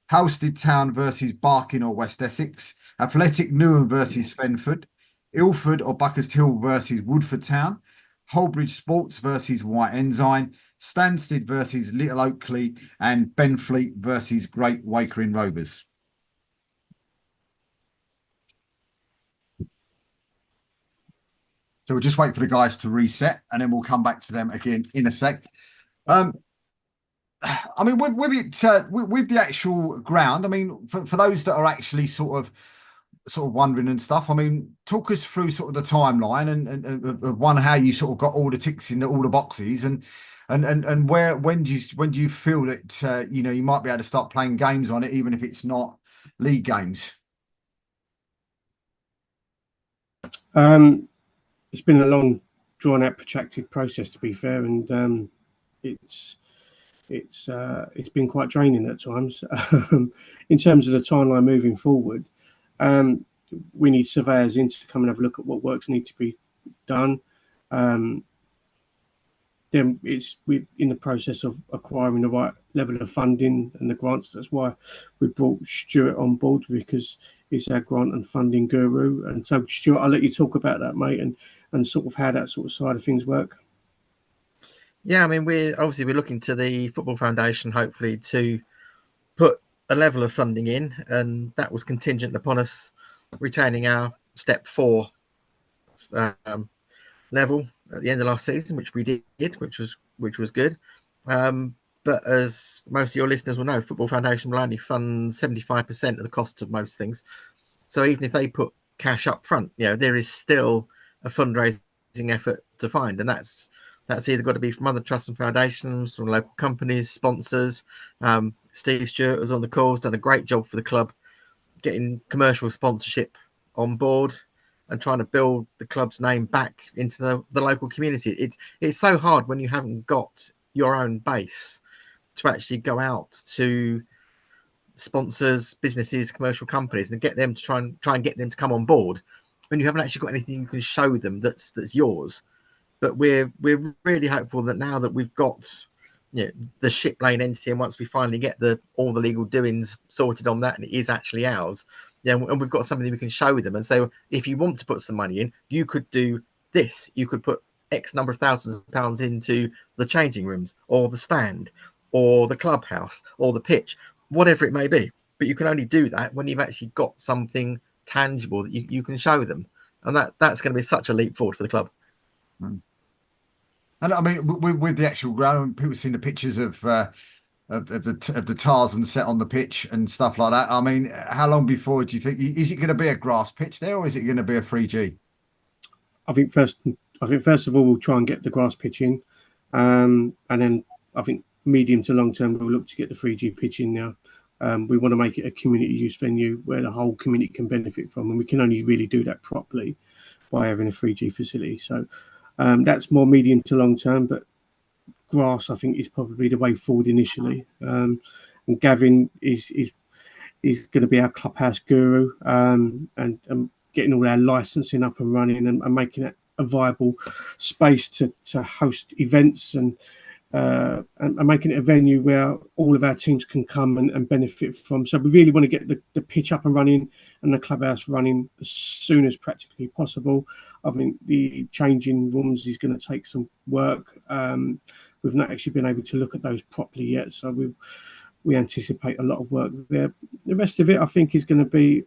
Halstead Town versus Barking or West Essex, Athletic Newham versus Fenford, Ilford or Buckhurst Hill versus Woodford Town, Holbridge Sports versus White Ensign, Stansted versus Little Oakley, and Benfleet versus Great Waken Rovers. So we'll just wait for the guys to reset, and then we'll come back to them again in a sec. I mean, with it, with the actual ground, I mean, for those that are actually sort of wondering and stuff, I mean, talk us through sort of the timeline and one, how you sort of got all the ticks in all the boxes, and where when do you feel that you might be able to start playing games on it, even if it's not league games. It's been a long, drawn-out, protracted process, to be fair, and it's been quite draining at times. In terms of the timeline moving forward, we need surveyors in to come and have a look at what works need to be done. Then we're in the process of acquiring the right level of funding and the grants. That's why we brought Stuart on board, because he's our grant and funding guru. And so, Stuart, I'll let you talk about that, mate, and sort of how that sort of side of things work. Yeah, I mean, we're looking to the Football Foundation, hopefully, to put a level of funding in, and that was contingent upon us retaining our step 4 level at the end of last season, which we did, which was good. But as most of your listeners will know, Football Foundation will only fund 75% of the costs of most things. So even if they put cash up front, there is still a fundraising effort to find, and that's either got to be from other trusts and foundations, from local companies, sponsors. Steve Stewart was on the call, has done a great job for the club, getting commercial sponsorship on board and trying to build the club's name back into the local community. It's so hard when you haven't got your own base to actually go out to sponsors, businesses, commercial companies, and get them to try and get them to come on board when you haven't actually got anything you can show them that's yours. But we're really hopeful that now that we've got the ship lane entity, and once we finally get all the legal doings sorted on that, and it is actually ours, and we've got something we can show them and say, well, if you want to put some money in, you could do this. You could put X number of thousands of pounds into the changing rooms, or the stand, or the clubhouse, or the pitch, whatever it may be. But you can only do that when you've actually got something tangible that you can show them, and that's going to be such a leap forward for the club. And I mean, with the actual ground, people seen the pictures of the Tarzan set on the pitch and stuff like that. I mean, how long before do you think, is it going to be a grass pitch there, or is it going to be a 3G? I think first of all we'll try and get the grass pitch in, and then I think medium to long term we'll look to get the 3G pitch in now. We want to make it a community use venue where the whole community can benefit from, and we can only really do that properly by having a 3G facility. So that's more medium to long term, but grass I think is probably the way forward initially. And Gavin is going to be our clubhouse guru, and getting all our licensing up and running, and making it a viable space to host events, and making it a venue where all of our teams can come and benefit from. So we really want to get the pitch up and running and the clubhouse running as soon as practically possible. I think the changing rooms is going to take some work. We've not actually been able to look at those properly yet, so we anticipate a lot of work there. The rest of it, I think, is going to be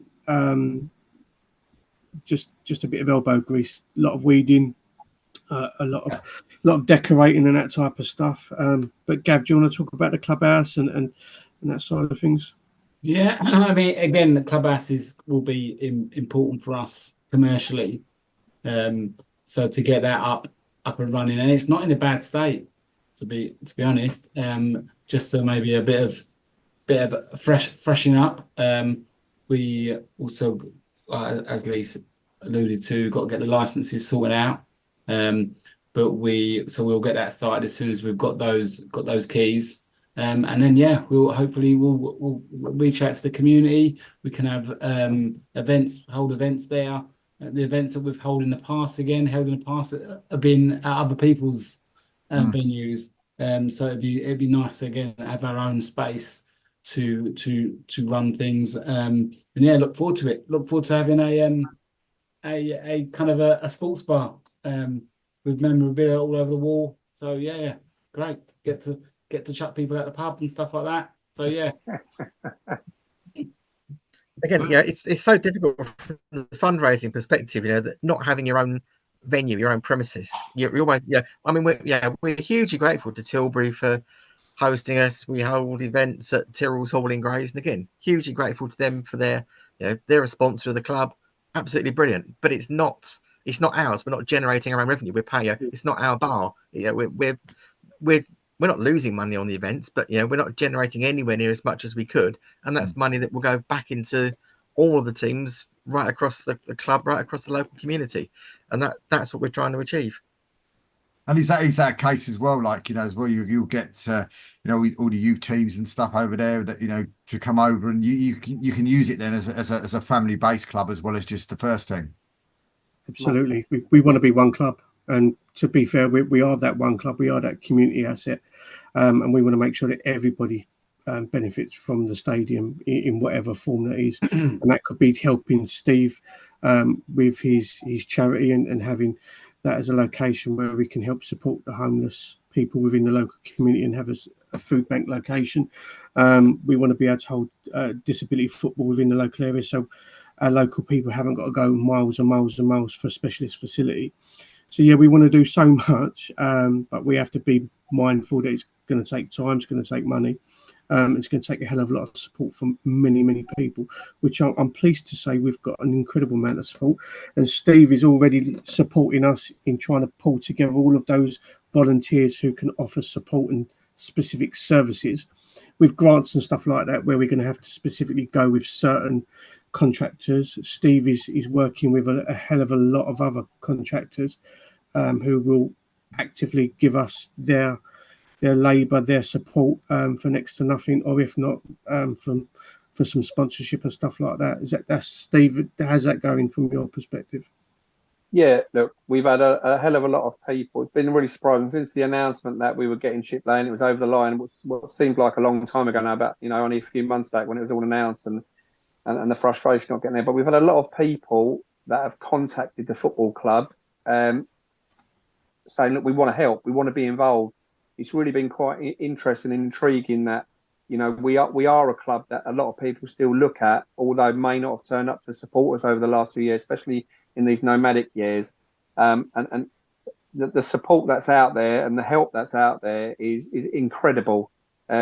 just a bit of elbow grease, a lot of weeding, a lot of decorating and that type of stuff. But Gav, do you want to talk about the clubhouse and that side of things? Yeah, I mean, again, the clubhouses will be important for us commercially. So to get that up and running, and it's not in a bad state, to be honest. Just so maybe a bit of freshening up. We also, as Lee alluded to, got to get the licenses sorted out. But we'll get that started as soon as we've got those keys. And then yeah, we'll reach out to the community. We can have hold events there. The events that we've held in the past have been at other people's venues. So it'd be nice to again have our own space to run things. And yeah, look forward to it. Look forward to having a kind of a sports bar with memorabilia all over the wall. So yeah, great. Get to chat people at the pub and stuff like that. So yeah. Again, yeah, it's so difficult from the fundraising perspective, that not having your own venue, your own premises. You're almost, I mean, we're hugely grateful to Tilbury for hosting us. We hold events at Tyrrell's Hall in Grays, and again, hugely grateful to them for their, they're a sponsor of the club. Absolutely brilliant, but it's not ours. We're not generating our own revenue. We're paying. It's not our bar. We're not losing money on the events, but we're not generating anywhere near as much as we could, and that's money that will go back into all of the teams right across the club, right across the local community, and that's what we're trying to achieve. And is that a case as well? Like as well, you'll get all the youth teams and stuff over there that to come over, and you can use it then as a family based club as well as just the first team. Absolutely, we want to be one club. And to be fair, we are that one club. We are that community asset, and we want to make sure that everybody benefits from the stadium in whatever form that is. And that could be helping Steve with his charity and having that as a location where we can help support the homeless people within the local community and have a food bank location. We want to be able to hold disability football within the local area, so our local people haven't got to go miles and miles and miles for a specialist facility. So yeah, we want to do so much, but we have to be mindful that it's going to take time, it's going to take money, it's going to take a hell of a lot of support from many, many people, which I'm pleased to say we've got an incredible amount of support. And Steve is already supporting us in trying to pull together all of those volunteers who can offer support and specific services with grants and stuff like that, where we're going to have to specifically go with certain contractors. Steve is working with a hell of a lot of other contractors who will actively give us their labour, their support for next to nothing, or if not, for some sponsorship and stuff like that. That's Steve? How's that going from your perspective? Yeah, look, we've had a hell of a lot of people. It's been really surprising since the announcement that we were getting Ship Lane. It was over the line. What seemed like a long time ago now, about only a few months back when it was all announced, and the frustration of getting there. But we've had a lot of people that have contacted the football club saying, look, we want to help, we want to be involved. It's really been quite interesting and intriguing that we are a club that a lot of people still look at, although may not have turned up to support us over the last few years, especially in these nomadic years. And the support that's out there and the help that's out there is incredible,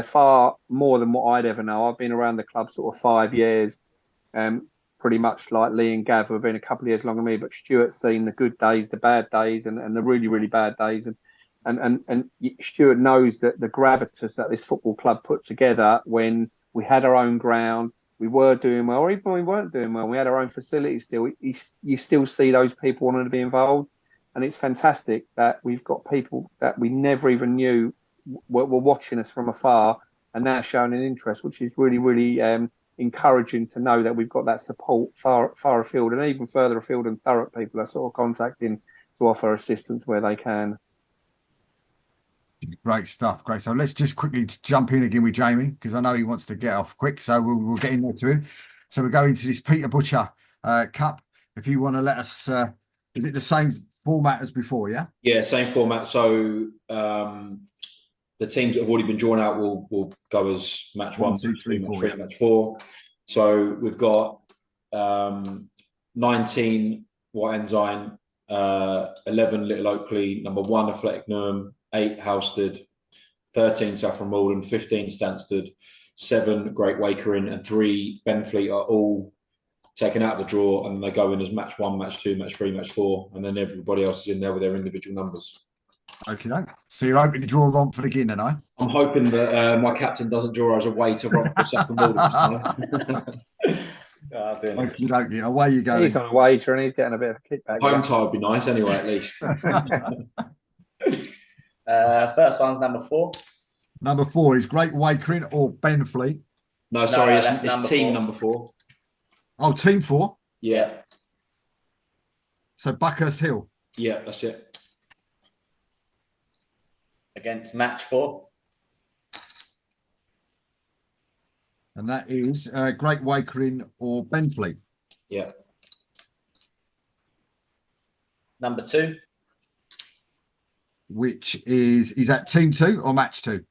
far more than what I'd ever know. I've been around the club sort of 5 years, pretty much like Lee and Gav, who have been a couple of years longer than me, but Stuart's seen the good days, the bad days, and the really, really bad days. And Stuart knows that the gravitas that this football club put together when we had our own ground, we were doing well, or even when we weren't doing well, we had our own facilities still. You still see those people wanting to be involved. And it's fantastic that we've got people that we never even knew were watching us from afar and now showing an interest, which is really, really encouraging to know that we've got that support far afield, and even further afield than Thurrock people are sort of contacting to offer assistance where they can. Great stuff. Great. So let's just quickly jump in again with Jamie, because I know he wants to get off quick. So we'll get in there to him. So we're going to this Peter Butcher Cup. If you want to let us, is it the same format as before? Yeah. Yeah, same format. So the teams that have already been drawn out will go as match 1, 2, 3, match 3, match 4. So we've got 19 White Ensign, 11 Little Oakley, number 1 Athletic Newham, 8 Halstead, 13 Saffron Walden, 15 Stansted, 7, Great Wakering, and 3, Benfleet are all taken out of the draw, and they go in as match 1, match 2, match 3, match 4, and then everybody else is in there with their individual numbers. Okay, so you're hoping to draw Romford again, then, I? I'm hoping that my captain doesn't draw us away to Romford Saffron Walden this time. Okay, away you go. He's on a wager and he's getting a bit of a kickback. Home tie would be nice anyway, at least. First one's number 4. Number 4 is Great Wakering or Benfleet. No, sorry, that's it's number team 4. number 4. Oh, team 4. Yeah, So Buckhurst Hill. yeah, that's it. Against match 4. And that is Great Wakering or Benfleet. Yeah. Number 2. Which is that team 2 or match 2?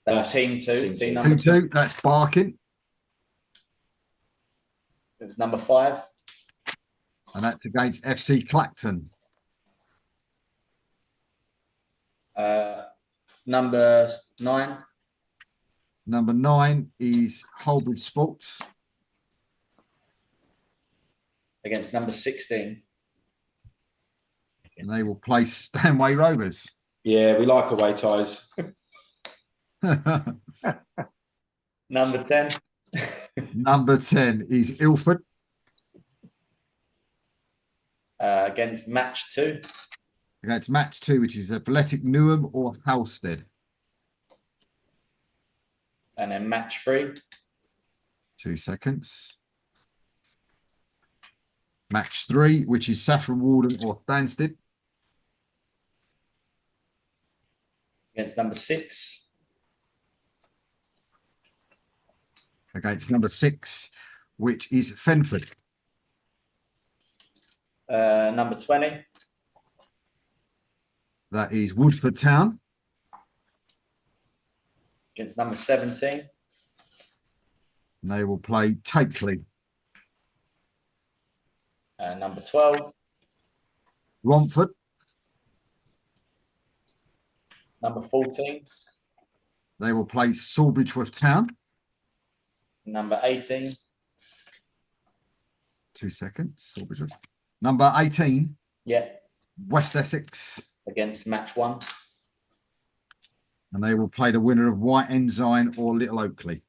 That's team 2. team Team two. number Team 2. 2, that's Barking. It's number 5. And that's against FC Clacton. Number 9. Number 9 is Holbridge Sports. Against number 16. And they will play Stanway Rovers. Yeah, we like away ties. Number 10. Number 10 is Ilford. Against match 2. Against match 2, which is Athletic Newham or Halstead. And then match 3. 2 seconds. Match 3, which is Saffron Walden or Stansted. Against number 6. Against number 6, which is Fenford. Number 20. That is Woodford Town. Against number 17. And they will play Takeley. Number 12. Romford. Number 14. They will play Sawbridgeworth Town. Number 18. 2 seconds. Sawbridgeworth. Number 18, Yeah. West Essex. Against match 1. And they will play the winner of White Ensign or Little Oakley.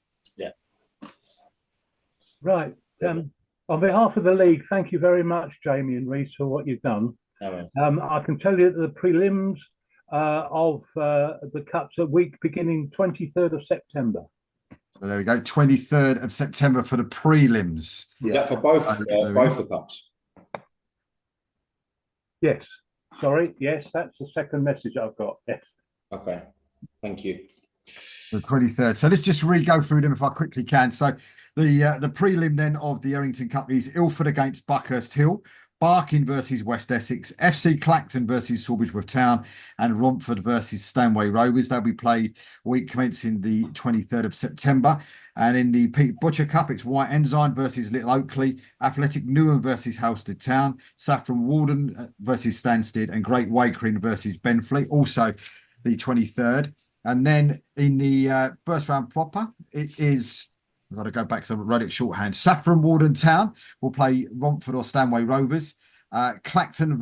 Right. On behalf of the league, thank you very much, Jamie and Reese, for what you've done. No worries. I can tell you that the prelims of the Cups are week beginning 23rd of September. So there we go. 23rd of September for the prelims. Is that for both the cups? Yes. Sorry. Yes, that's the second message I've got. Yes. Okay. Thank you. The 23rd. So let's just re-go through them if I quickly can. So the prelim then of the Errington Cup is Ilford against Buckhurst Hill, Barking versus West Essex, FC Clacton versus Sawbridgeworth Town, and Romford versus Stanway Rovers. They'll be played week commencing the 23rd of September. And in the Pete Butcher Cup, it's White Ensign versus Little Oakley, Athletic Newham versus Halstead Town, Saffron Walden versus Stansted, and Great Wakering versus Benfleet, also the 23rd. And then in the first round proper, it is, I've got to go back because I wrote it shorthand. Saffron Walden Town will play Romford or Stanway Rovers. Clacton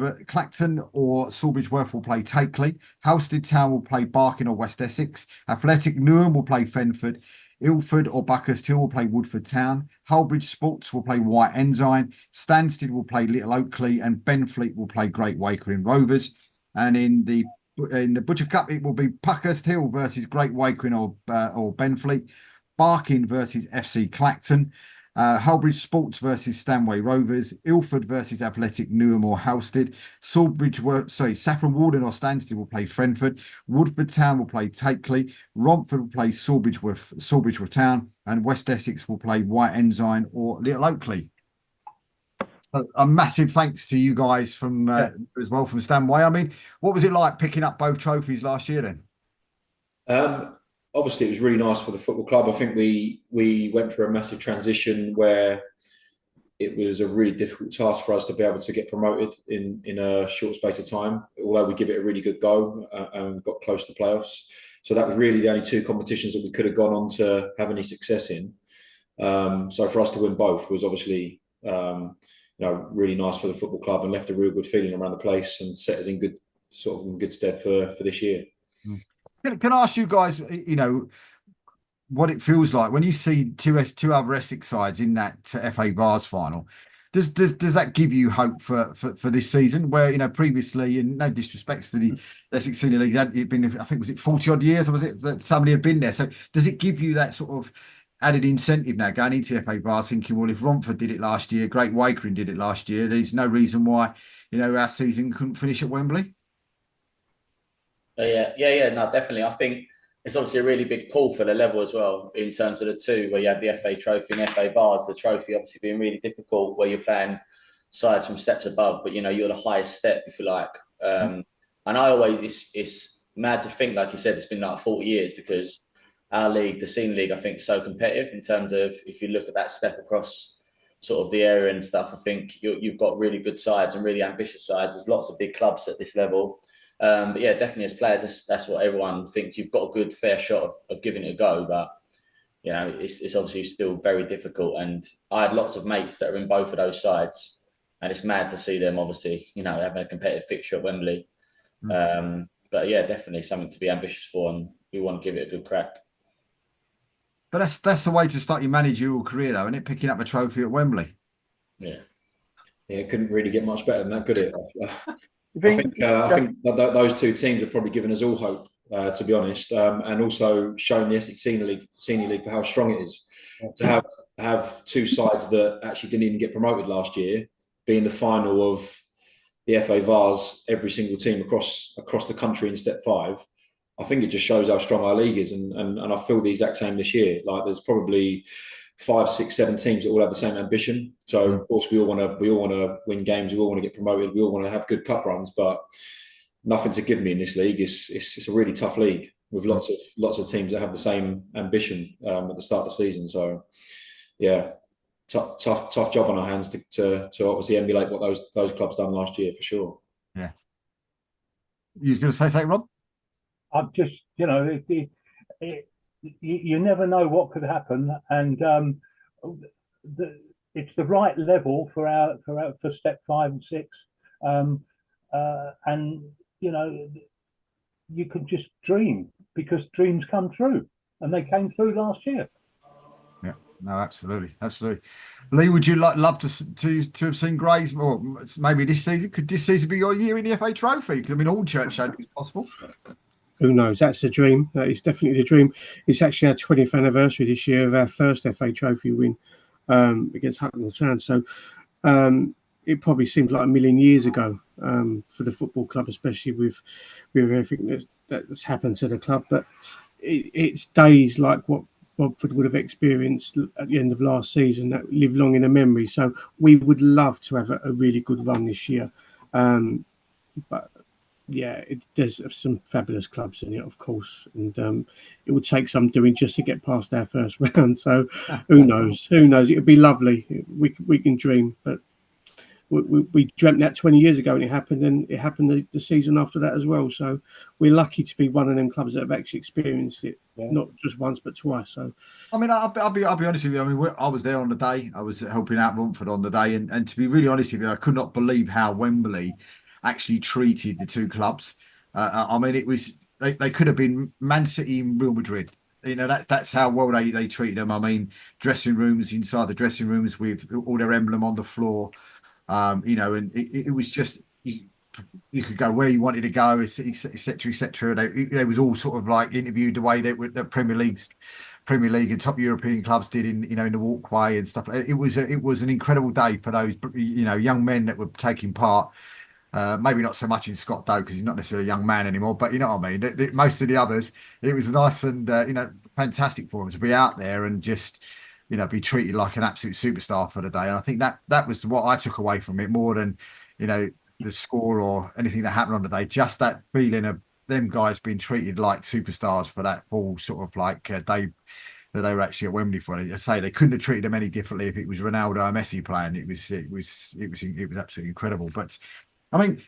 or Sawbridgeworth will play Takeley. Halstead Town will play Barking or West Essex. Athletic Newham will play Fenford. Ilford or Buckhurst Hill will play Woodford Town. Holbridge Sports will play White Ensign. Stansted will play Little Oakley, and Benfleet will play Great Wakering Rovers. And in the Butcher Cup, it will be Buckhurst Hill versus Great Wakering or Benfleet. Barking versus FC Clacton. Holbridge Sports versus Stanway Rovers, Ilford versus Athletic Newham or Halstead, Saffron Walden or Stansted will play Frenford, Woodford Town will play Takeley, Romford will play Sawbridgeworth Town, and West Essex will play White Ensign or Little Oakley. So a massive thanks to you guys from as well from Stanway. I mean, what was it like picking up both trophies last year then? Obviously, it was really nice for the football club. I think we went through a massive transition where it was a really difficult task for us to be able to get promoted in a short space of time, although we give it a really good go and got close to playoffs. So that was really the only two competitions that we could have gone on to have any success in. So for us to win both was obviously, really nice for the football club and left a real good feeling around the place and set us in good stead for this year. Can I ask you guys, what it feels like when you see two other Essex sides in that FA Vars final? Does that give you hope for this season? Where previously, and no disrespect to the Essex Senior League, it'd been, I think, was it 40 odd years, or was it that somebody had been there? So does it give you that sort of added incentive now going into FA Vars, thinking, well, if Romford did it last year, Great Wakering did it last year, there's no reason why our season couldn't finish at Wembley? Yeah, no, definitely. I think it's obviously a really big pull for the level as well in terms of the two, where you have the FA Trophy and FA Vars. The trophy obviously being really difficult, where you're playing sides from steps above, but you're the highest step, if you like. And I always, it's mad to think, like you said, it's been like 40 years, because our league, the senior league, I think is so competitive in terms of, if you look at that step across sort of the area and stuff, I think you've got really good sides and really ambitious sides. There's lots of big clubs at this level. But yeah, definitely as players, that's what everyone thinks. You've got a good fair shot of giving it a go, but it's obviously still very difficult. And I had lots of mates that are in both of those sides, and it's mad to see them obviously, having a competitive fixture at Wembley. But yeah, definitely something to be ambitious for, and we want to give it a good crack. But that's the way to start your managerial career, though, isn't it? Picking up a trophy at Wembley. Yeah, it couldn't really get much better than that, could it? I think those two teams have probably given us all hope, to be honest, and also shown the Essex Senior League for how strong it is. To have two sides that actually didn't even get promoted last year be in the final of the FA Vars, every single team across the country in Step 5. I think it just shows how strong our league is, and I feel the exact same this year. Like, there's probably 5, 6, 7 teams that all have the same ambition. So of course we all want to win games, we all want to get promoted, we all want to have good cup runs, but nothing to give me in this league. It's a really tough league with lots of teams that have the same ambition at the start of the season. So yeah, tough job on our hands to obviously emulate what those clubs done last year, for sure. Yeah. You was going to say something, Rob? I've just, you never know what could happen, and it's the right level for Step 5 and 6, and you could just dream, because dreams come true, and they came true last year. Yeah, no, absolutely. Lee, would you love to have seen Grays, or maybe this season? Could this season be your year in the FA Trophy? Because all church showed it's possible. Who knows? That's the dream. That is definitely the dream. It's actually our 20th anniversary this year of our first FA Trophy win against Hucknall Town. So it probably seems like a million years ago for the football club, especially with everything that's happened to the club. But it's days like what Romford would have experienced at the end of last season that live long in the memory. So we would love to have a really good run this year. But yeah, there's some fabulous clubs in it, of course, and it would take some doing just to get past our first round. So who knows? It would be lovely. We can dream, but we dreamt that 20 years ago, and it happened the season after that as well. So we're lucky to be one of them clubs that have actually experienced it, not just once but twice. So I mean, I'll be honest with you. I mean, I was there on the day. I was helping out Romford on the day, and to be really honest with you, I could not believe how Wembley actually treated the two clubs. I mean, it was they could have been Man City and Real Madrid. That's how well they treated them. I mean, dressing rooms, inside the dressing rooms with all their emblem on the floor. And it was just you could go where you wanted to go, etc., etc. They was all sort of like interviewed the way that the Premier League and top European clubs did in the walkway and stuff. It was an incredible day for those young men that were taking part. Maybe not so much in Scott Doe, because he's not necessarily a young man anymore, but you know what I mean. Most of the others, it was nice and fantastic for him to be out there and just be treated like an absolute superstar for the day. And I think that was what I took away from it, more than the score or anything that happened on the day. Just that feeling of them guys being treated like superstars for that full sort of like day that they were actually at Wembley for. I say they couldn't have treated them any differently if it was Ronaldo or Messi playing. It was absolutely incredible. But I mean,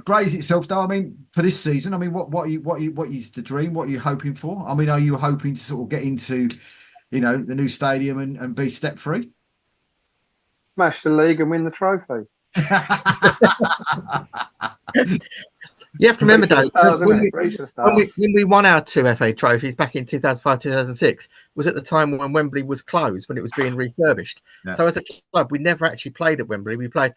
Grays itself, though. I mean, for this season, I mean, what is the dream? What are you hoping for? I mean, are you hoping to sort of get into, the new stadium and be step free? Smash the league and win the trophy. You have to remember, Dave, when we won our 2 FA trophies back in 2005, 2006, was at the time when Wembley was closed, when it was being refurbished. Yeah. So as a club, we never actually played at Wembley. We played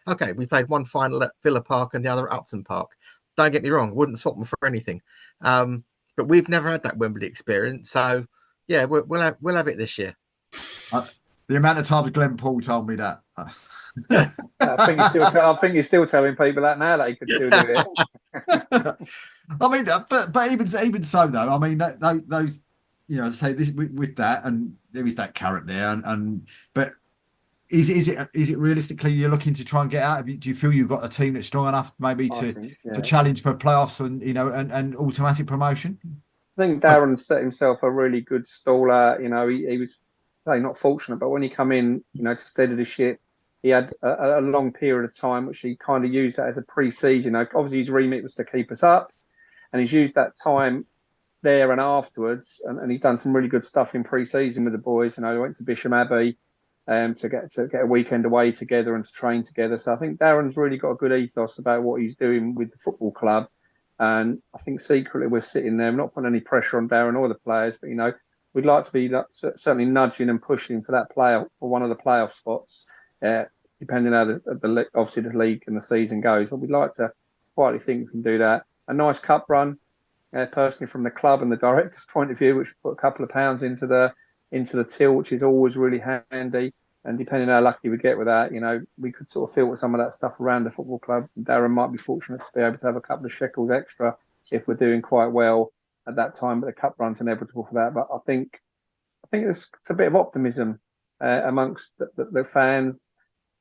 one final at Villa Park and the other at Upton Park. Don't get me wrong, wouldn't swap them for anything. But we've never had that Wembley experience. So, yeah, we'll have it this year. The amount of times Glenn Paul told me that. I think you're still telling people that now that he could still do it. I mean, but even so, though, I mean, those, say this with that, and there is that carrot there, but is it realistically you're looking to try and get out? Do you feel you've got a team that's strong enough maybe to challenge for playoffs and automatic promotion? I think Darren set himself a really good staller. He was not fortunate, but when he come in, to steady the ship, he had a long period of time which he kind of used that as a pre-season. Obviously his remit was to keep us up, and he's used that time there and afterwards, and he's done some really good stuff in pre-season with the boys. He went to Bisham Abbey to get a weekend away together and to train together. So I think Darren's really got a good ethos about what he's doing with the football club, and I think secretly we're sitting there, not putting any pressure on Darren or the players, but we'd like to be certainly nudging and pushing for that playoff, for one of the playoff spots. Depending on how obviously the league and the season goes, but we'd like to quietly think we can do that. A nice cup run, personally from the club and the director's point of view, which put a couple of pounds into the till, which is always really handy. And depending on how lucky we get with that, we could sort of filter some of that stuff around the football club. Darren might be fortunate to be able to have a couple of shekels extra if we're doing quite well at that time. But the cup run's inevitable for that. But I think it's a bit of optimism amongst the fans,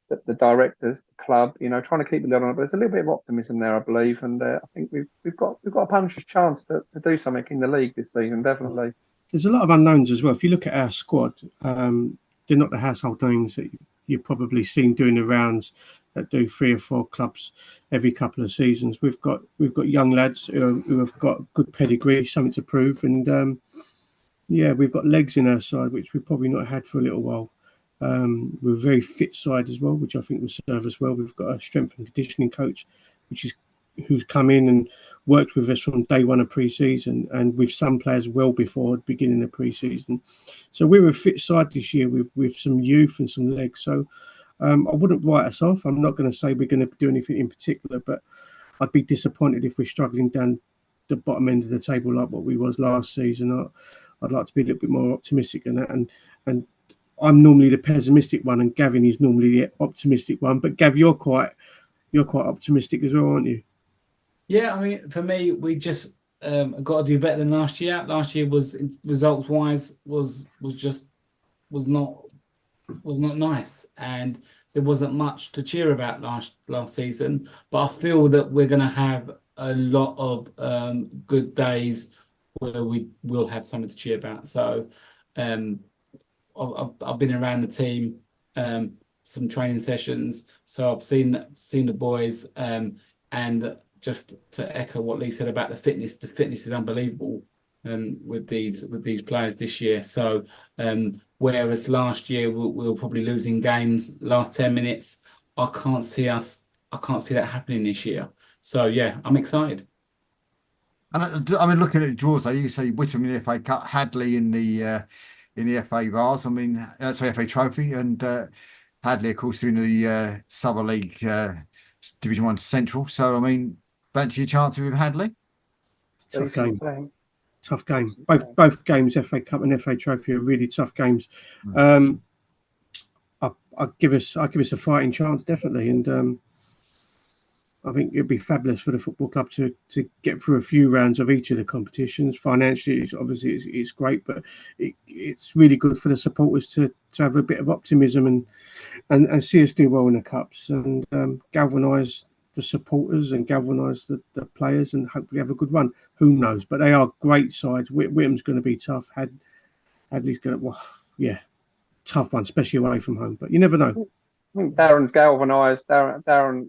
the directors, the club, trying to keep the lid on it. But there's a little bit of optimism there, I believe, and I think we've got a puncher's chance to do something in the league this season, definitely. There's a lot of unknowns as well. If you look at our squad, they're not the household names that you've probably seen doing the rounds that do 3 or 4 clubs every couple of seasons. We've got young lads who have got good pedigree, something to prove, and we've got legs in our side, which we've probably not had for a little while. We're a very fit side as well, which I think will serve us well. We've got a strength and conditioning coach, who's come in and worked with us from day one of pre-season, and with some players well before the beginning of pre-season. So we're a fit side this year with some youth and some legs. So I wouldn't write us off. I'm not going to say we're going to do anything in particular, but I'd be disappointed if we're struggling down the bottom end of the table like what we was last season. I'd like to be a little bit more optimistic than that, and I'm normally the pessimistic one, and Gavin is normally the optimistic one. But Gav, you're quite optimistic as well, aren't you? Yeah, I mean, for me, we just got to do better than last year. Last year was results wise was not nice, and there wasn't much to cheer about last season. But I feel that we're going to have a lot of good days where we will have something to cheer about. So I've been around the team, some training sessions, so I've seen the boys, and just to echo what Lee said about the fitness is unbelievable with these players this year. So whereas last year we were probably losing games last 10 minutes, I can't see that happening this year. So yeah, I'm excited. And I mean, looking at the draws, you say Whittam in the FA Cup, Hadley in the FA Vase. I mean, FA Trophy, and Hadley, of course, in the Summer League Division 1 Central. So I mean, fancy your chances with Hadley? Tough game. Both games, FA Cup and FA Trophy, are really tough games. I'll give us a fighting chance, definitely, and I think it'd be fabulous for the football club to get through a few rounds of each of the competitions. Financially, it's great, but it's really good for the supporters to have a bit of optimism and see us do well in the cups, and galvanise the supporters and galvanise the players, and hopefully have a good run. Who knows? But they are great sides. Whittam's going to be tough. Hadley's going to, tough one, especially away from home. But you never know. I think Darren's galvanised. Darren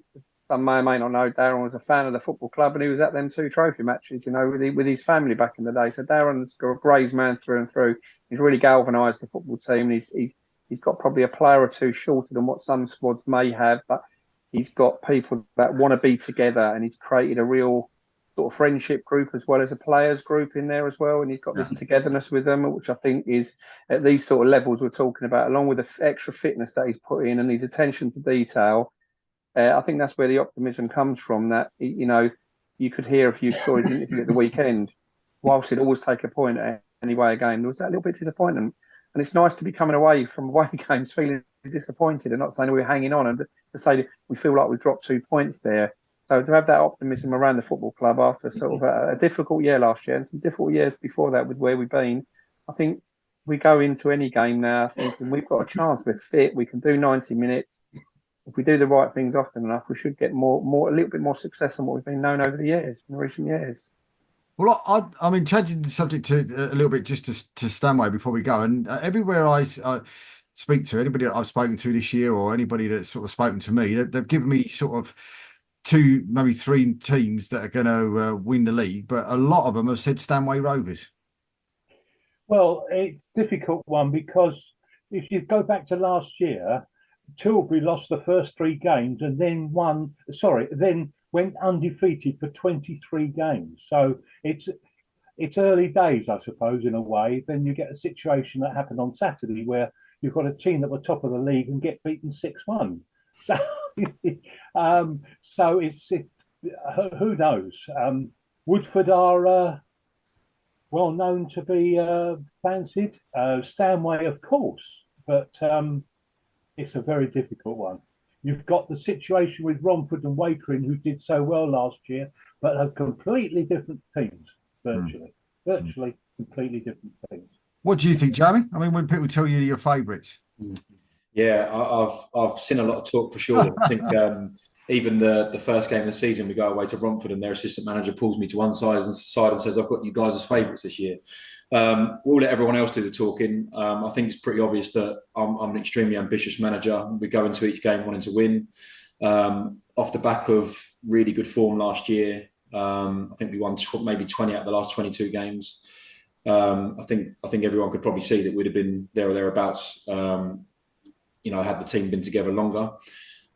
some may or may not know, Darren was a fan of the football club, and he was at them 2 trophy matches, with his family back in the day. So Darren's got a Grays man through and through. He's really galvanised the football team. He's got probably a player or two shorter than what some squads may have, but he's got people that want to be together, and he's created a real sort of friendship group as well as a players group in there as well. And he's got this togetherness with them, which I think is at these sort of levels we're talking about, along with the extra fitness that he's put in and his attention to detail. I think that's where the optimism comes from. That you could hear a few stories interviewed at the weekend. Whilst he'd always take a point at any away game, there was that little bit of disappointment, and it's nice to be coming away from away games feeling disappointed and not saying we're hanging on, and to say we feel like we've dropped 2 points there. So to have that optimism around the football club after sort of a difficult year last year and some difficult years before that with where we've been, I think we go into any game now thinking we've got a chance. We're fit. We can do 90 minutes. If we do the right things often enough, we should get a little bit more success than what we've been known over the years, in recent years. Well, I mean, changing the subject to a little bit just to Stanway before we go, and everywhere I speak to, anybody that I've spoken to this year or anybody that's sort of spoken to me, they've given me sort of 2, maybe 3 teams that are going to win the league, but a lot of them have said Stanway Rovers. Well, it's a difficult one because if you go back to last year, Tilbury lost the first 3 games and then went undefeated for 23 games. So it's early days, I suppose, in a way. Then you get a situation that happened on Saturday where you've got a team that were top of the league and get beaten 6-1. So, so it's who knows? Woodford are well known to be fancied. Stanway, of course, but it's a very difficult one. You've got the situation with Romford and Wakering, who did so well last year, but are completely different teams, virtually completely different teams. What do you think, Jamie? I mean, when people tell you your favourites. Yeah, I've seen a lot of talk for sure. I think even the first game of the season, we go away to Romford and their assistant manager pulls me to one side and says, I've got you guys as favourites this year. We'll let everyone else do the talking. I think it's pretty obvious that I'm an extremely ambitious manager. We go into each game wanting to win. Off the back of really good form last year, I think we won maybe 20 out of the last 22 games. I think everyone could probably see that we'd have been there or thereabouts. Had the team been together longer.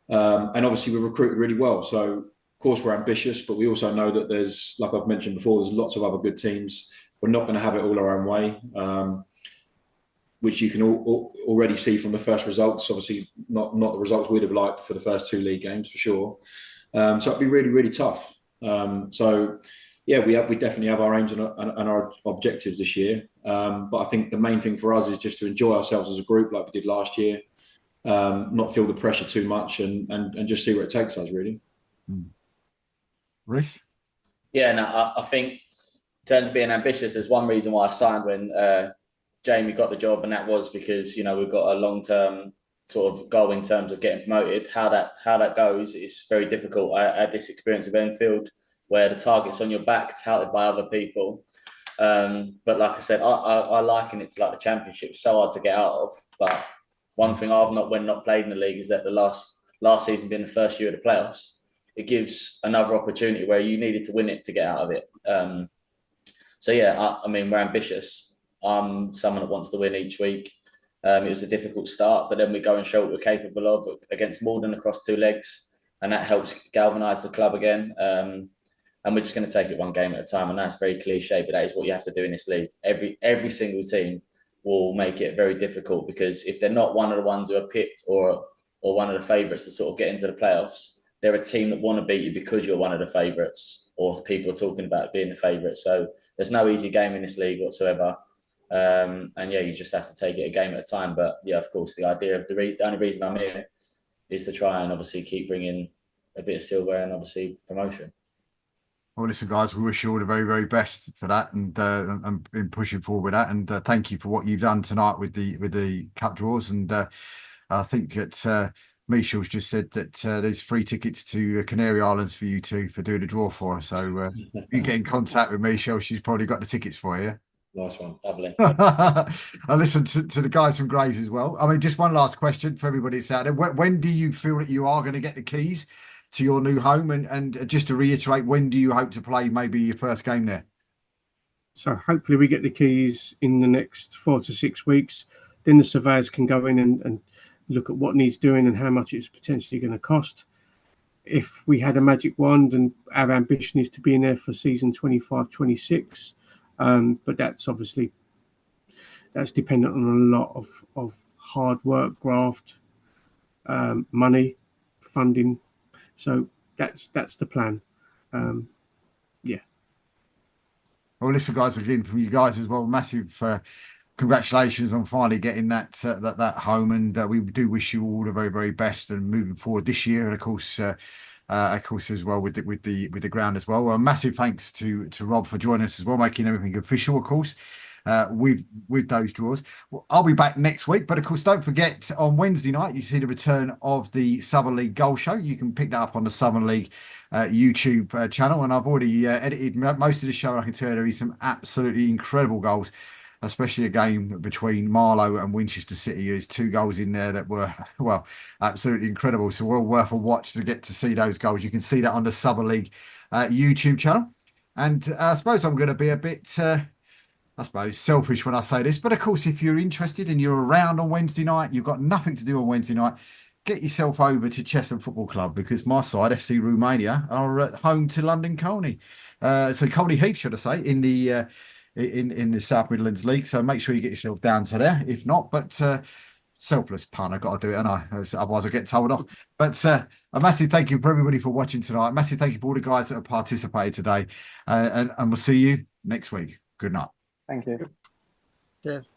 And obviously we recruited really well. So of course we're ambitious, but we also know that there's, like I've mentioned before, there's lots of other good teams. We're not going to have it all our own way, which you can already see from the first results. Obviously not the results we'd have liked for the first 2 league games for sure. So it'd be really, really tough. So yeah, we definitely have our aims and our objectives this year. But I think the main thing for us is just to enjoy ourselves as a group like we did last year. Not feel the pressure too much and just see where it takes us, really. Rhys? Yeah, no, I think in terms of being ambitious, there's one reason why I signed when Jamie got the job, and that was because we've got a long-term sort of goal in terms of getting promoted. How that goes is very difficult. I had this experience of Enfield where the target's on your back, touted by other people. But like I said, I liken it to like the Championship. It's so hard to get out of, but one thing I've not played in the league is that the last season being the first year of the playoffs, it gives another opportunity where you needed to win it to get out of it. So yeah, I mean, we're ambitious. I'm someone that wants to win each week. It was a difficult start, but then we go and show what we're capable of against Morden across 2 legs, and that helps galvanise the club again. And we're just going to take it one game at a time, and that's very cliche, but that is what you have to do in this league. Every single team will make it very difficult, because if they're not one of the ones who are picked or one of the favourites to sort of get into the playoffs, they're a team that want to beat you because you're one of the favourites, or people are talking about being the favourite. So there's no easy game in this league whatsoever. And yeah, you just have to take it a game at a time. But yeah, of course, the idea of the only reason I'm here is to try and obviously keep bringing a bit of silver and obviously promotion. Well, listen, guys, we wish you all the very, very best for that, and in pushing forward with that. And thank you for what you've done tonight with the cup draws. And I think that Michel's just said that there's free tickets to Canary Islands for you two for doing a draw for us. So if you get in contact with Michel, she's probably got the tickets for you. Nice one. Lovely. I listened to the guys from Grays as well. I mean, just one last question for everybody that's out there. When do you feel that you are going to get the keys to your new home? And just to reiterate, when do you hope to play maybe your first game there? So hopefully we get the keys in the next 4 to 6 weeks. Then the surveyors can go in and look at what needs doing and how much it's potentially going to cost. If we had a magic wand, and our ambition is to be in there for season 25-26, but that's dependent on a lot of hard work, graft, money, funding. So that's the plan. Yeah. Well, listen, guys, again from you guys as well, massive congratulations on finally getting that home, and we do wish you all the very, very best and moving forward this year, and of course as well with the ground as well. A massive thanks to Rob for joining us as well, making everything official, of course. With those draws, well, I'll be back next week, but of course don't forget on Wednesday night you see the return of the Southern League Goal Show. You can pick that up on the Southern League YouTube channel, and I've already edited most of the show. I can tell you there is some absolutely incredible goals, especially a game between Marlow and Winchester City. There's 2 goals in there that were, well, absolutely incredible. So well worth a watch to get to see those goals. You can see that on the Southern League YouTube channel. And I suppose I'm going to be a bit, selfish when I say this. But of course, if you're interested and you're around on Wednesday night, you've got nothing to do on Wednesday night, get yourself over to Chesham Football Club, because my side, FC Romania, are at home to London Colney. So Colney Heath, should I say, in the South Midlands League. So make sure you get yourself down to there. If not, but selfless pun, I've got to do it, and otherwise I get told off. But a massive thank you for everybody for watching tonight. A massive thank you for all the guys that have participated today, and we'll see you next week. Good night. Thank you. Cheers.